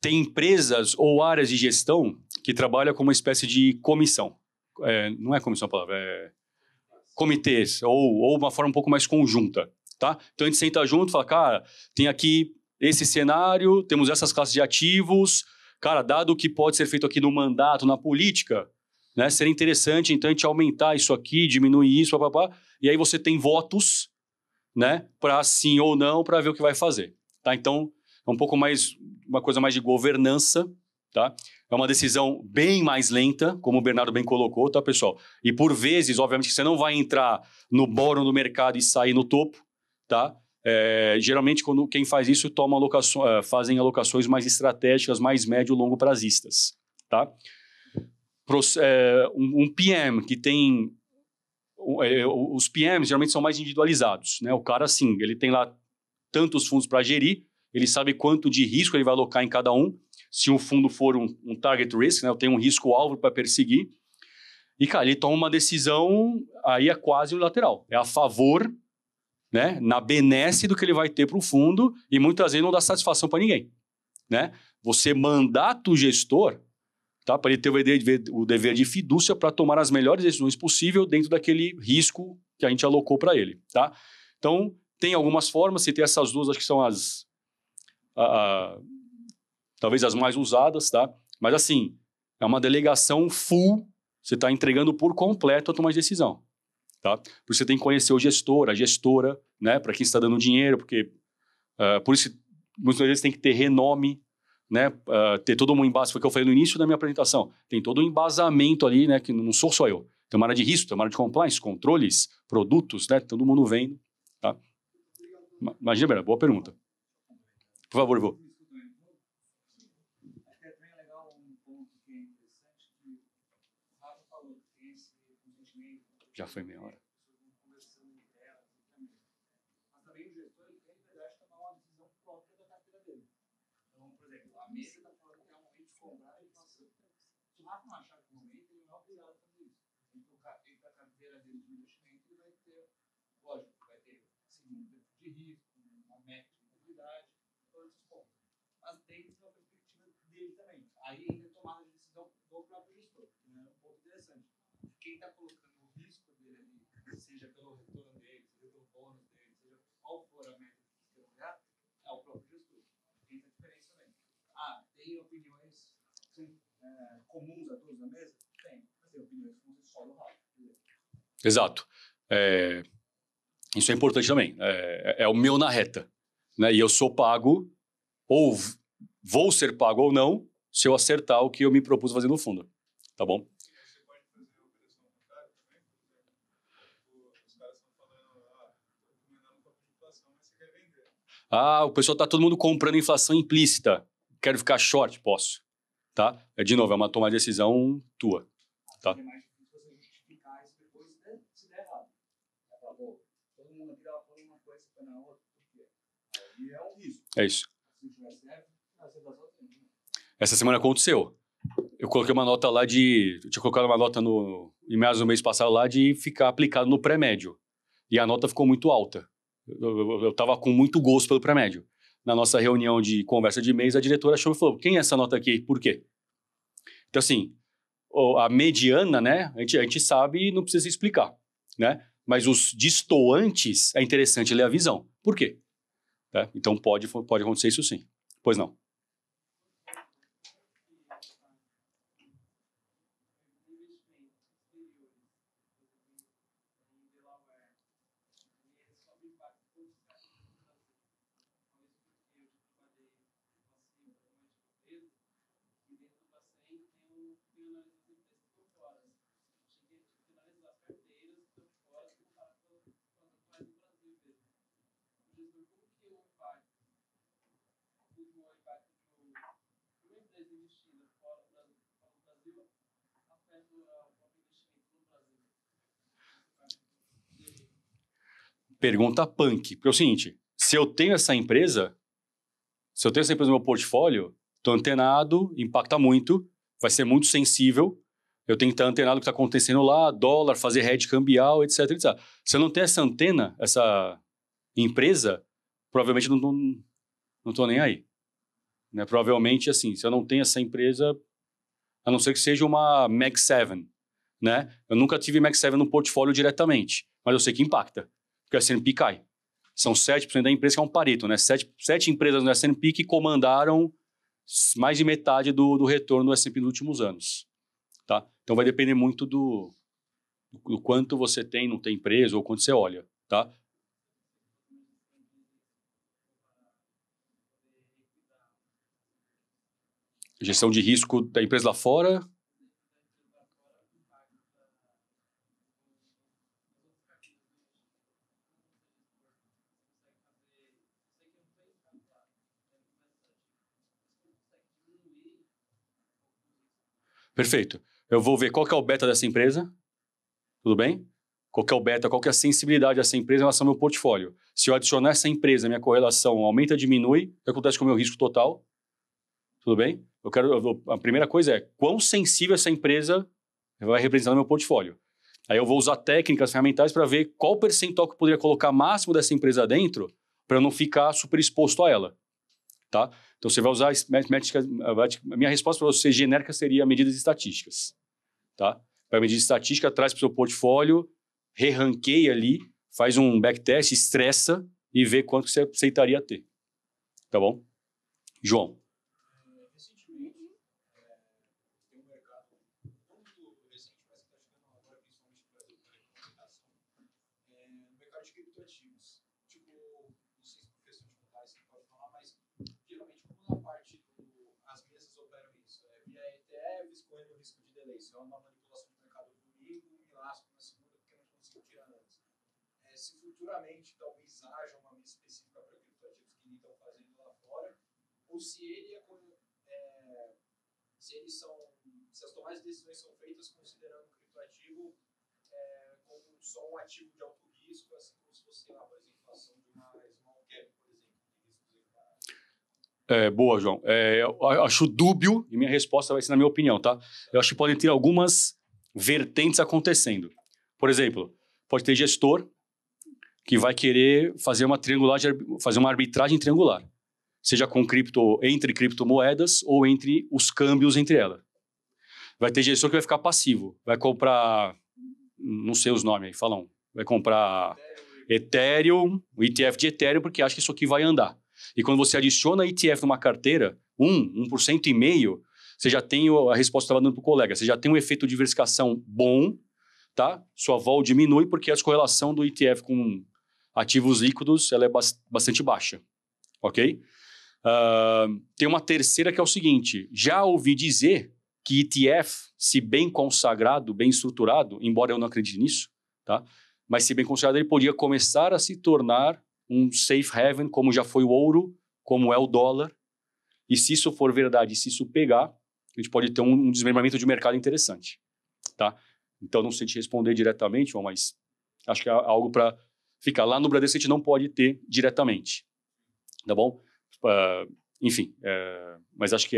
Tem empresas ou áreas de gestão que trabalham com uma espécie de comissão. Não é comissão a palavra, é comitês, ou uma forma um pouco mais conjunta, tá? Então a gente senta junto e fala, cara, tem aqui esse cenário, temos essas classes de ativos, cara, dado o que pode ser feito aqui no mandato, na política, né, seria interessante então a gente aumentar isso aqui, diminuir isso, papapá, e aí você tem votos, né, para sim ou não, para ver o que vai fazer, tá? Então é um pouco mais, uma coisa mais de governança, tá? É uma decisão bem mais lenta, como o Bernardo bem colocou, tá, pessoal? E por vezes, obviamente, você não vai entrar no bórum do mercado e sair no topo, tá? Geralmente, quando quem faz isso, fazem alocações mais estratégicas, mais médio e longo prazistas, tá? Um PM que tem... Os PMs geralmente são mais individualizados, né? O cara, assim, ele tem lá tantos fundos para gerir, ele sabe quanto de risco ele vai alocar em cada um. Se um fundo for um target risk, né, eu tenho um risco-alvo para perseguir. E, cara, ele toma uma decisão, aí é quase unilateral. É a favor, né, na benesse do que ele vai ter para o fundo e muitas vezes não dá satisfação para ninguém, né? Você mandata o gestor, tá, para ele ter o dever de fidúcia para tomar as melhores decisões possíveis dentro daquele risco que a gente alocou para ele, tá? Então, tem algumas formas, se tem essas duas, acho que são talvez as mais usadas, tá? Mas assim, é uma delegação full, você está entregando por completo a tomar de decisão, tá? Porque você tem que conhecer o gestor, a gestora, né? Para quem está dando dinheiro, porque por isso muitas vezes tem que ter renome, né? Ter todo um embate, foi o que eu falei no início da minha apresentação, tem todo um embasamento ali, né? Que não sou só eu, tem uma área de risco, tem uma área de compliance, controles, produtos, né? Todo mundo vendo, tá? Imagina, Bernardo, boa pergunta. Por favor, Ivo. Já foi meia hora. Mas também o gestor tem a liberdade de tomar uma decisão própria da carteira dele. Então, por exemplo, a mesa está falando que é o momento de comprar e fazer. Se o Rafa não achar que é o momento, ele não é obrigado a fazer isso. Então, a carteira dele de investimento, ele vai ter, lógico, vai ter assim, um perfil de risco, uma meta de mobilidade, todos esses pontos. Mas dentro da perspectiva dele também. Aí ainda é tomada de decisão do próprio gestor, que é um ponto interessante. Quem está colocando o risco dele ali, seja pelo retorno dele, seja pelo bônus dele, seja qual for a meta que você quer olhar, é o próprio gestor. Tem essa diferença também. Tem opiniões comuns a todos na mesa? Tem. Mas tem opiniões que você só no rádio. Exato. Isso é importante também. É o meu na reta, né? E eu sou pago, ou vou ser pago ou não, se eu acertar o que eu me propus fazer no fundo. Tá bom? O pessoal tá todo mundo comprando inflação implícita. Quero ficar short, posso. Tá? De novo, é uma tomada de decisão tua. Tá? É mais difícil você justificar isso depois, né, se der errado. Todo mundo aqui tava falando uma coisa e foi na outra. Aí é um risco. É isso. Se tiver certo, vai ser das outras. Essa semana aconteceu. Eu coloquei uma nota lá de... Eu tinha colocado uma nota em meados do mês passado lá de ficar aplicado no pré-médio. E a nota ficou muito alta. Eu tava com muito gosto pelo pré-médio. Na nossa reunião de conversa de mês, a diretora achou e falou, quem é essa nota aqui? Por quê? Então, assim, a mediana, né? A gente sabe e não precisa explicar, né? Mas os distoantes, é interessante ler a visão. Por quê? Tá? Então, pode acontecer isso sim. Pois não. Pergunta punk. Porque é o seguinte, se eu tenho essa empresa no meu portfólio, estou antenado, impacta muito, vai ser muito sensível, eu tenho que estar antenado no que está acontecendo lá, dólar, fazer hedge cambial, etc, etc. Se eu não tenho essa antena, essa empresa, provavelmente não estou nem aí. Né? Provavelmente, assim, se eu não tenho essa empresa, a não ser que seja uma Mag 7, né? Eu nunca tive Mag 7 no portfólio diretamente, mas eu sei que impacta, porque a S&P cai. São 7% da empresa, que é um Pareto, né? 7 empresas no S&P que comandaram mais de metade do retorno do S&P nos últimos anos, tá? Então vai depender muito do quanto você tem, não tem empresa, ou quanto você olha, tá? Gestão de risco da empresa lá fora. Perfeito. Eu vou ver qual que é o beta dessa empresa. Tudo bem? Qual que é o beta, qual que é a sensibilidade dessa empresa em relação ao meu portfólio. Se eu adicionar essa empresa, minha correlação aumenta, diminui, o que acontece com o meu risco total? Tudo bem? A primeira coisa é quão sensível essa empresa vai representar no meu portfólio. Aí eu vou usar técnicas ferramentais para ver qual percentual que eu poderia colocar máximo dessa empresa dentro para eu não ficar super exposto a ela. Tá? Então você vai usar métricas. A minha resposta para você genérica seria medidas estatísticas. Tá? Para medida estatística, traz para o seu portfólio, re-ranqueia ali, faz um backtest, estressa e vê quanto você aceitaria ter. Tá bom? João. Recentemente, tem um mercado muito recente, mas que está chegando agora, principalmente no Brasil, com a regulamentação, no mercado de criptoativos. Tipo, não sei se por questão de contar você pode falar, mas geralmente como na parte as mesas operam isso, via ETFs, correndo risco de delay, isso é uma manipulação de mercado domingo, me lasco na segunda porque não consigo tirar antes. Se futuramente talvez haja uma mesa específica para criptoativos que nem estão fazendo lá fora, ou se se as tomadas de decisões são feitas considerando o criptoativo como só um ativo de alto risco, assim como se fosse, por exemplo, a ação de uma small cap, por exemplo, de riscos elevados. Boa, João. Eu acho dúbio, e minha resposta vai ser na minha opinião, tá? Eu acho que podem ter algumas vertentes acontecendo. Por exemplo, pode ter gestor que vai querer fazer uma arbitragem triangular. Seja com entre criptomoedas ou entre os câmbios entre elas. Vai ter gestor que vai ficar passivo. Vai comprar, não sei os nomes aí, falam. Vai comprar Ethereum, o ETF de Ethereum, porque acha que isso aqui vai andar. E quando você adiciona ETF numa carteira, 1,5%, você já tem a resposta que eu estava dando para o colega, você já tem um efeito de diversificação bom, tá? Sua vol diminui porque a correlação do ETF com ativos líquidos ela é bastante baixa, ok? Tem uma terceira que é o seguinte, já ouvi dizer que ETF, se bem consagrado, bem estruturado, embora eu não acredite nisso, tá? Mas se bem consagrado, ele podia começar a se tornar um safe haven, como já foi o ouro, como é o dólar, e se isso for verdade, se isso pegar, a gente pode ter um desmembramento de mercado interessante, tá? Então, não sei te responder diretamente, João, mas acho que é algo para ficar. Lá no Bradesco a gente não pode ter diretamente, tá bom? Enfim, mas acho que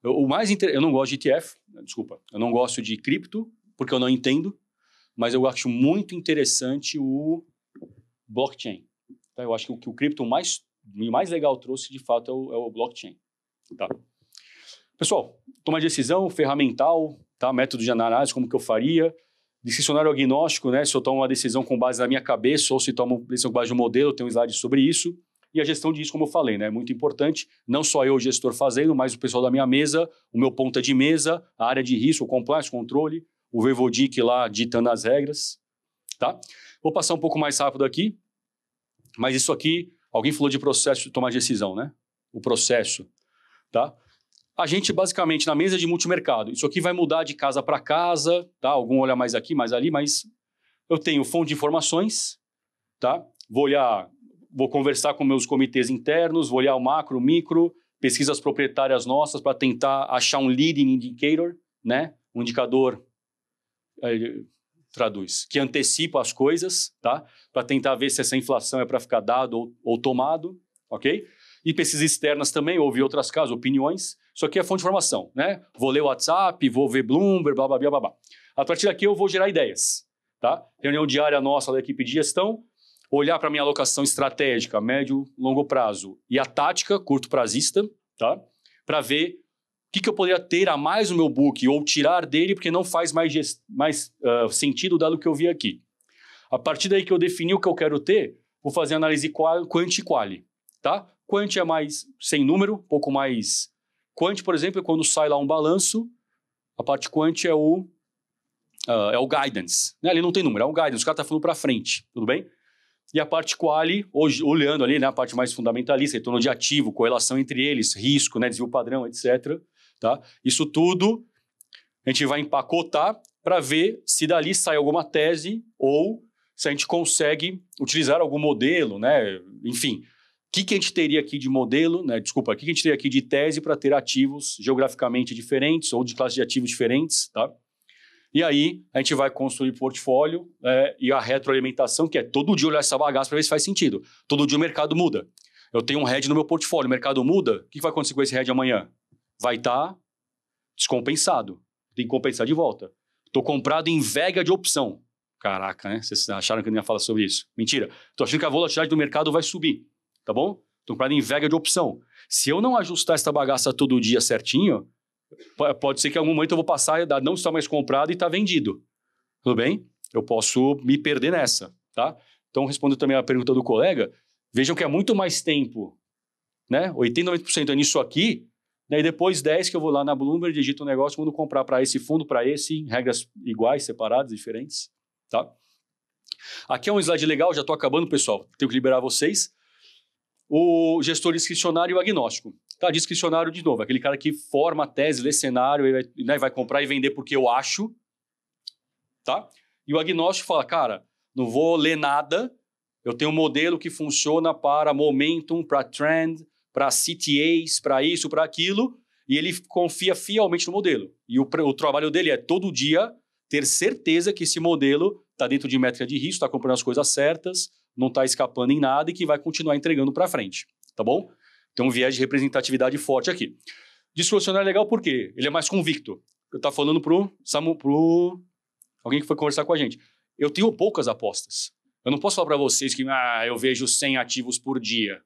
Eu não gosto de ETF, desculpa, eu não gosto de cripto, porque eu não entendo, mas eu acho muito interessante o blockchain. Tá? Eu acho que o que o cripto mais legal trouxe, de fato, é o blockchain. Tá? Pessoal, toma de decisão, ferramental, tá? Método de análise, como que eu faria, discricionário agnóstico, né? Se eu tomo uma decisão com base na minha cabeça ou se tomo uma decisão com base no modelo, tem um slide sobre isso. E a gestão disso, como eu falei, né? Muito importante, não só eu, o gestor, fazendo, mas o pessoal da minha mesa, o meu ponta de mesa, a área de risco, o compliance, controle, o Vevodic lá ditando as regras, tá? Vou passar um pouco mais rápido aqui, mas isso aqui, alguém falou de processo de tomar decisão, né? O processo, tá? A gente, basicamente, na mesa de multimercado, isso aqui vai mudar de casa para casa, tá? Algum olha mais aqui, mais ali, mas eu tenho fonte de informações, tá? Vou conversar com meus comitês internos, vou olhar o macro, o micro, pesquisas proprietárias nossas para tentar achar um leading indicator, né? Um indicador, que antecipa as coisas, tá? Para tentar ver se essa inflação é para ficar dado ou tomado, ok? E pesquisas externas também, ouvir outras casas, opiniões. Isso aqui é fonte de informação, né? Vou ler o WhatsApp, vou ver Bloomberg, blá, blá, blá, blá, blá. A partir daqui eu vou gerar ideias, tá? Reunião diária nossa da equipe de gestão, olhar para a minha alocação estratégica, médio, longo prazo, e a tática, curto prazista, tá? Para ver o que eu poderia ter a mais no meu book ou tirar dele, porque não faz mais sentido dado o que eu vi aqui. A partir daí que eu defini o que eu quero ter, vou fazer análise quant e quali, tá? Quant é mais sem número, um pouco mais... Quant, por exemplo, é quando sai lá um balanço, a parte quant é o guidance, né? Ali não tem número, é o guidance, o cara está falando para frente, tudo bem? E a parte quali, hoje, olhando ali, né, a parte mais fundamentalista, retorno de ativo, correlação entre eles, risco, né, desvio padrão, etc. Tá? Isso tudo a gente vai empacotar para ver se dali sai alguma tese ou se a gente consegue utilizar algum modelo, né? Enfim, o que a gente teria aqui de modelo, né? Desculpa, o que a gente teria aqui de tese para ter ativos geograficamente diferentes ou de classes de ativos diferentes, tá? E aí, a gente vai construir portfólio e a retroalimentação, que é todo dia olhar essa bagaça para ver se faz sentido. Todo dia o mercado muda. Eu tenho um hedge no meu portfólio, o mercado muda, o que vai acontecer com esse hedge amanhã? Vai estar descompensado. Tem que compensar de volta. Estou comprado em vega de opção. Caraca, né? Vocês acharam que eu não ia falar sobre isso? Mentira. Estou achando que a volatilidade do mercado vai subir, tá bom? Estou comprado em vega de opção. Se eu não ajustar essa bagaça todo dia certinho... Pode ser que em algum momento eu vou passar a não estar mais comprado e estar vendido. Tudo bem? Eu posso me perder nessa, tá? Então, respondendo também a pergunta do colega, vejam que é muito mais tempo, né? 80%, 90% é nisso aqui, né? E depois 10% que eu vou lá na Bloomberg, digito um negócio, mando comprar para esse fundo, para esse, em regras iguais, separadas, diferentes, tá? Aqui é um slide legal, já estou acabando, pessoal. Tenho que liberar vocês. O gestor discricionário e o agnóstico. Tá, discricionário de novo, aquele cara que forma a tese, lê cenário, né, vai comprar e vender porque eu acho, tá? E o agnóstico fala, cara, não vou ler nada, eu tenho um modelo que funciona para momentum, para trend, para CTAs, para isso, para aquilo, e ele confia fielmente no modelo. E o trabalho dele é todo dia ter certeza que esse modelo está dentro de métrica de risco, está comprando as coisas certas, não está escapando em nada e que vai continuar entregando para frente, tá bom? Tem um viés de representatividade forte aqui. Discricionário é legal por quê? Ele é mais convicto. Eu estava falando pro alguém que foi conversar com a gente. Eu tenho poucas apostas. Eu não posso falar para vocês que eu vejo 100 ativos por dia.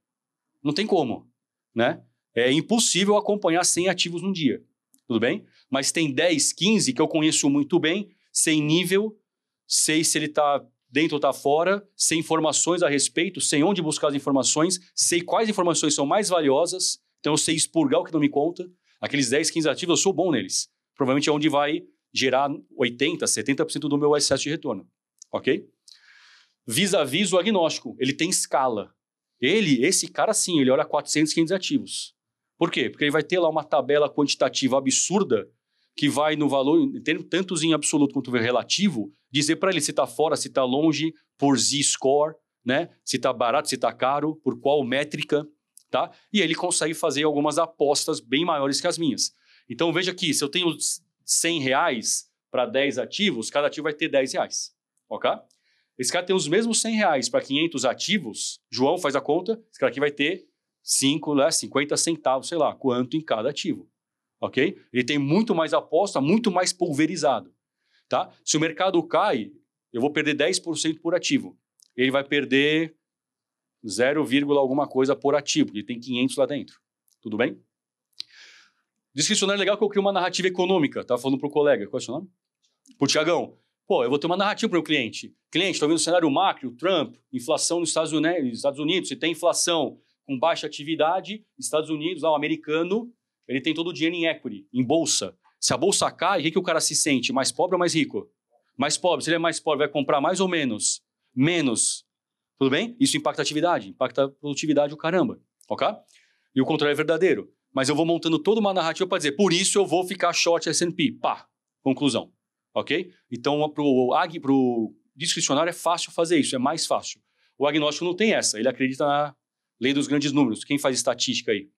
Não tem como, né? É impossível acompanhar 100 ativos num dia. Tudo bem? Mas tem 10, 15 que eu conheço muito bem, sei nível, sei se ele está dentro ou está fora, sei informações a respeito, sei onde buscar as informações, sei quais informações são mais valiosas, então eu sei expurgar o que não me conta. Aqueles 10, 15 ativos, eu sou bom neles. Provavelmente é onde vai gerar 80%, 70% do meu excesso de retorno. Ok? Vis-a-vis o agnóstico, ele tem escala. Esse cara sim, ele olha 400, 500 ativos. Por quê? Porque ele vai ter lá uma tabela quantitativa absurda que vai no valor, tanto em absoluto quanto relativo, dizer para ele se está fora, se está longe, por Z-score, né? Se está barato, se está caro, por qual métrica, tá? E ele consegue fazer algumas apostas bem maiores que as minhas. Então veja aqui, se eu tenho R$100 para 10 ativos, cada ativo vai ter R$10, ok? Esse cara tem os mesmos R$100 para 500 ativos, João faz a conta, esse cara aqui vai ter 50 centavos, sei lá, quanto em cada ativo. ok? Ele tem muito mais aposta, muito mais pulverizado, tá? Se o mercado cai, eu vou perder 10% por ativo. Ele vai perder 0, alguma coisa por ativo, porque tem 500 lá dentro. Tudo bem? Discricionário é legal que eu crio uma narrativa econômica. Tava falando pro colega. Qual é o seu nome? Pro Tiagão. Pô, eu vou ter uma narrativa para o cliente. Cliente, estou vendo o cenário macro, Trump, inflação nos Estados Unidos. Se tem inflação com baixa atividade, Estados Unidos, lá, o americano, ele tem todo o dinheiro em equity, em bolsa. Se a bolsa cai, o que o cara se sente? Mais pobre ou mais rico? Mais pobre. Se ele é mais pobre, vai comprar mais ou menos? Menos. Tudo bem? Isso impacta a atividade, impacta a produtividade, o caramba. Ok? E o contrário é verdadeiro. Mas eu vou montando toda uma narrativa para dizer, por isso eu vou ficar short S&P. Pá, conclusão. Ok? Então, pro discricionário é fácil fazer isso, é mais fácil. O agnóstico não tem essa, ele acredita na lei dos grandes números. Quem faz estatística aí?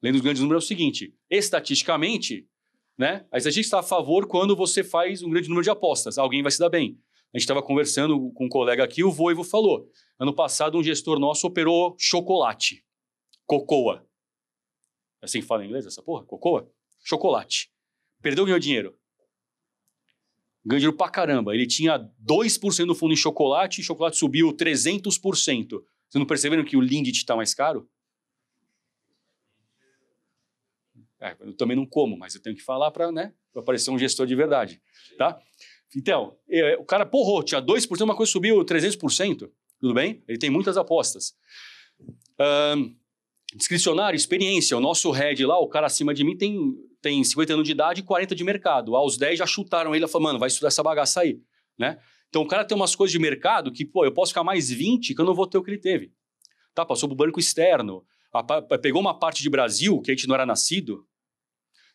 Lei dos grandes números é o seguinte, estatisticamente, né, a estatística está a favor quando você faz um grande número de apostas, alguém vai se dar bem. A gente estava conversando com um colega aqui, o Voivo falou, ano passado um gestor nosso operou chocolate, cocoa. Assim que fala em inglês essa porra? Cocoa? Chocolate. Perdeu ou ganhou dinheiro? Ganhou dinheiro pra caramba. Ele tinha 2% do fundo em chocolate e o chocolate subiu 300%. Vocês não perceberam que o Lindt está mais caro? Eu também não como, mas eu tenho que falar para, né, pra parecer um gestor de verdade. Tá? Então, o cara porrou, tinha 2%, uma coisa subiu 300%. Tudo bem? Ele tem muitas apostas. Discricionário, experiência. O nosso head lá, o cara acima de mim, tem 50 anos de idade e 40 de mercado. Aos 10 já chutaram ele e falaram, mano, vai estudar essa bagaça aí. Né? Então o cara tem umas coisas de mercado que, pô, eu posso ficar mais 20 que eu não vou ter o que ele teve. Tá, passou pro banco externo, pegou uma parte de Brasil que a gente não era nascido,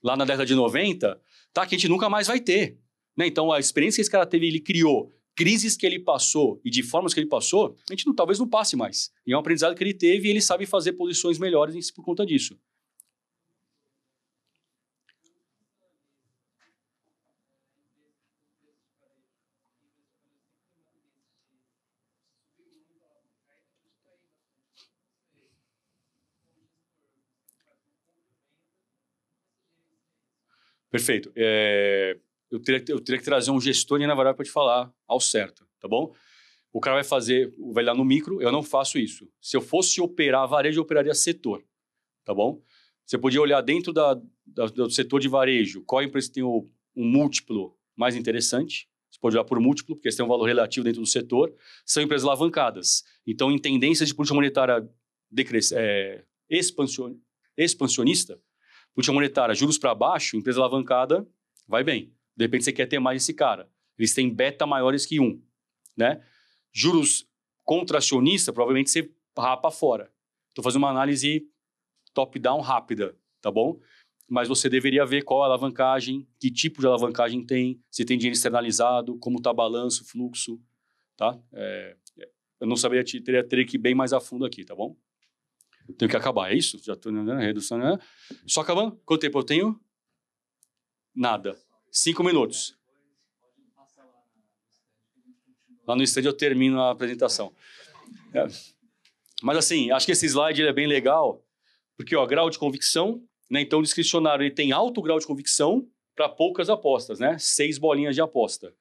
lá na década de 90, tá, que a gente nunca mais vai ter. Né? Então a experiência que esse cara teve, ele criou, crises que ele passou e de formas que ele passou, a gente talvez não passe mais. E é um aprendizado que ele teve e ele sabe fazer posições melhores por conta disso. Perfeito. Eu teria que trazer um gestor na verdade para te falar ao certo, tá bom? O cara vai lá no micro, eu não faço isso. Se eu fosse operar varejo, eu operaria setor, tá bom? Você podia olhar dentro do setor de varejo, qual empresa tem um múltiplo mais interessante. Você pode olhar por múltiplo, porque você tem um valor relativo dentro do setor. São empresas alavancadas. Então, em tendências de política monetária expansionista, política monetária, juros para baixo, empresa alavancada, vai bem. De repente você quer ter mais esse cara. Eles têm beta maiores que 1, né? Juros contracionista, provavelmente você rapa fora. Estou fazendo uma análise top-down rápida, tá bom? Mas você deveria ver qual a alavancagem, que tipo de alavancagem tem, se tem dinheiro externalizado, como está balanço, fluxo, tá? Eu não saberia, teria que ir bem mais a fundo aqui, tá bom? Tenho que acabar, é isso? Já estou na redução, né? Só acabando? Quanto tempo eu tenho? Nada. 5 minutos. Lá no stand eu termino a apresentação. Mas assim, acho que esse slide é bem legal, porque, ó, grau de convicção, né? Então o discricionário ele tem alto grau de convicção para poucas apostas, né? 6 bolinhas de aposta.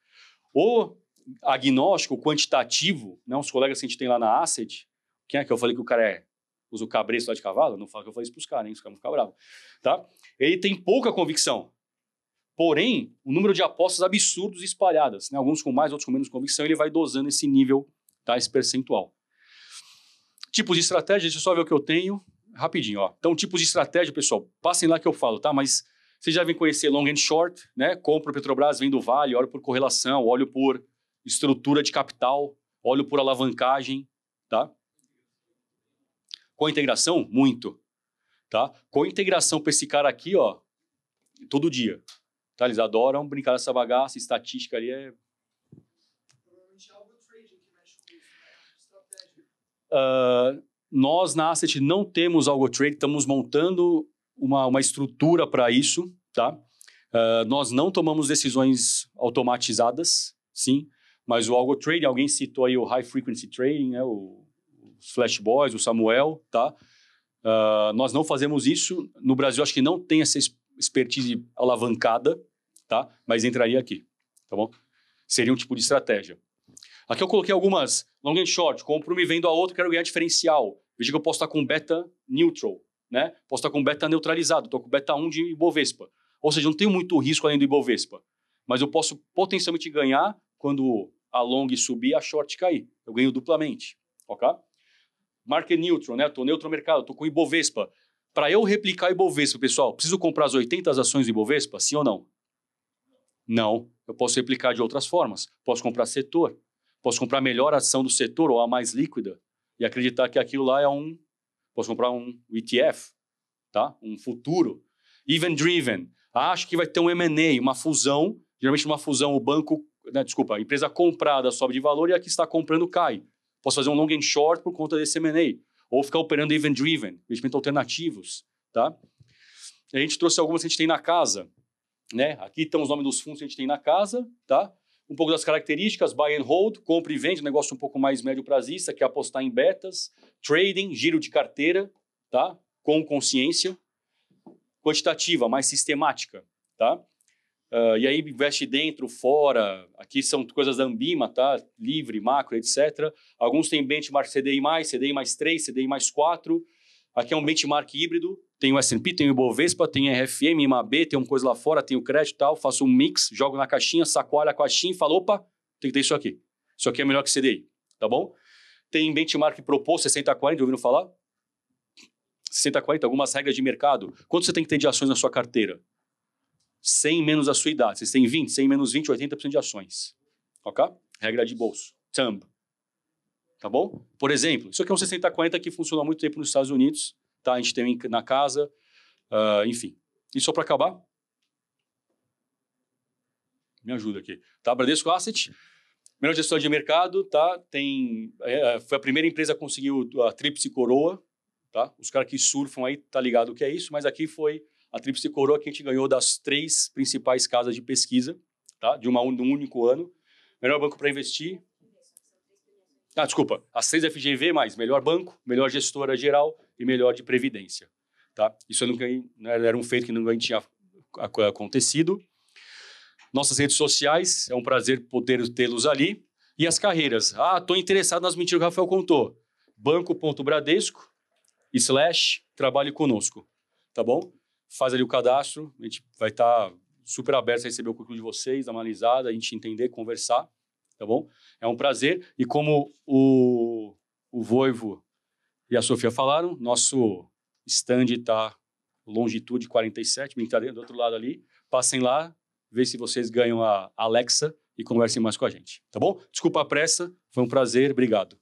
O agnóstico quantitativo, né? Os colegas que a gente tem lá na Asset, quem é que eu falei que o cara usa o cabresto lá de cavalo? Não fala que eu falei isso para os caras, hein? Os caras vão ficar bravos. Tá? Ele tem pouca convicção. Porém, o número de apostas absurdos espalhadas, né? Alguns com mais, outros com menos convicção, ele vai dosando esse nível, tá? Esse percentual. Tipos de estratégia, deixa eu só ver o que eu tenho. Rapidinho, ó. Então, tipos de estratégia, pessoal, passem lá que eu falo, tá? Mas vocês já devem conhecer long and short, né? Compro Petrobras, vendo Vale, olho por correlação, olho por estrutura de capital, olho por alavancagem, tá? Com integração, muito, tá? Com integração para esse cara aqui, ó, todo dia. Tá? Eles adoram brincar nessa bagaça, estatística ali é... Provavelmente é algo trading que mexe com isso, né? Estratégia. Nós na Asset não temos algo trade, estamos montando uma estrutura para isso, tá? Nós não tomamos decisões automatizadas, sim, mas o algo trade, alguém citou aí o high frequency trading, né? Os Flash Boys, o Samuel, tá? Nós não fazemos isso. No Brasil, acho que não tem essa expertise alavancada, tá? Mas entraria aqui, tá bom? Seria um tipo de estratégia. Aqui eu coloquei algumas long and short. Compro uma e vendo a outra, quero ganhar diferencial. Veja que eu posso estar com beta neutral, né? Posso estar com beta neutralizado. Estou com beta 1 de Ibovespa. Ou seja, não tenho muito risco além do Ibovespa. Mas eu posso potencialmente ganhar quando a long subir e a short cair. Eu ganho duplamente, ok? Market neutral, né? Estou neutro no mercado, estou com Ibovespa. Para eu replicar Ibovespa, pessoal, preciso comprar as 80 ações do Ibovespa? Sim ou não? Não. Eu posso replicar de outras formas. Posso comprar setor. Posso comprar a melhor ação do setor ou a mais líquida e acreditar que aquilo lá é um... Posso comprar um ETF, tá? Um futuro. Event driven. Acho que vai ter um M&A, uma fusão. Geralmente uma fusão, o banco... Né, desculpa, a empresa comprada sobe de valor e a que está comprando cai. Posso fazer um long and short por conta desse M&A. Ou ficar operando event driven, investimento alternativos, tá? A gente trouxe algumas que a gente tem na casa, né? Aqui estão os nomes dos fundos que a gente tem na casa, tá? Um pouco das características, buy and hold, compra e vende, um negócio um pouco mais médio prazista, que é apostar em betas, trading, giro de carteira, tá? Com consciência, quantitativa, mais sistemática, tá? E aí investe dentro, fora, aqui são coisas da Ambima, tá? Livre, macro, etc. Alguns têm benchmark CDI mais 3, CDI mais 4. Aqui é um benchmark híbrido, tem o S&P, tem o Ibovespa, tem a RFM, IMAB, tem uma coisa lá fora, tem o crédito e tal, faço um mix, jogo na caixinha, sacoalho a caixinha e falo, opa, tem que ter isso aqui. Isso aqui é melhor que CDI, tá bom? Tem benchmark proposto, 60-40, ouviram falar? 60-40, algumas regras de mercado. Quanto você tem que ter de ações na sua carteira? 100 menos a sua idade. Vocês têm 20, 100 menos 20, 80% de ações. Ok? Regra de bolso. Thumb. Tá bom? Por exemplo, isso aqui é um 60-40 que funciona há muito tempo nos Estados Unidos. Tá? A gente tem na casa. Enfim. E só para acabar. Me ajuda aqui. Tá? Bradesco Asset. Melhor gestor de mercado. Tá? Foi a primeira empresa a conseguir a tríplice coroa. Tá? Os caras que surfam aí tá ligado o que é isso. Mas aqui foi a tríplice coroa que a gente ganhou das 3 principais casas de pesquisa, tá? De um único ano. Melhor banco para investir. Desculpa. As 6 FGV, mais melhor banco, melhor gestora geral e melhor de previdência. Tá? Isso era um feito que nunca tinha acontecido. Nossas redes sociais, é um prazer poder tê-los ali. E as carreiras. Estou interessado nas mentiras que o Rafael contou. banco.bradesco/trabalhe conosco. Tá bom? Faz ali o cadastro, a gente vai estar super aberto a receber o currículo de vocês, dar uma analisada, a gente entender, conversar, tá bom? É um prazer. E como o Voivo e a Sofia falaram, nosso stand está longitude 47, está do outro lado ali. Passem lá, vê se vocês ganham a Alexa e conversem mais com a gente, tá bom? Desculpa a pressa, foi um prazer, obrigado.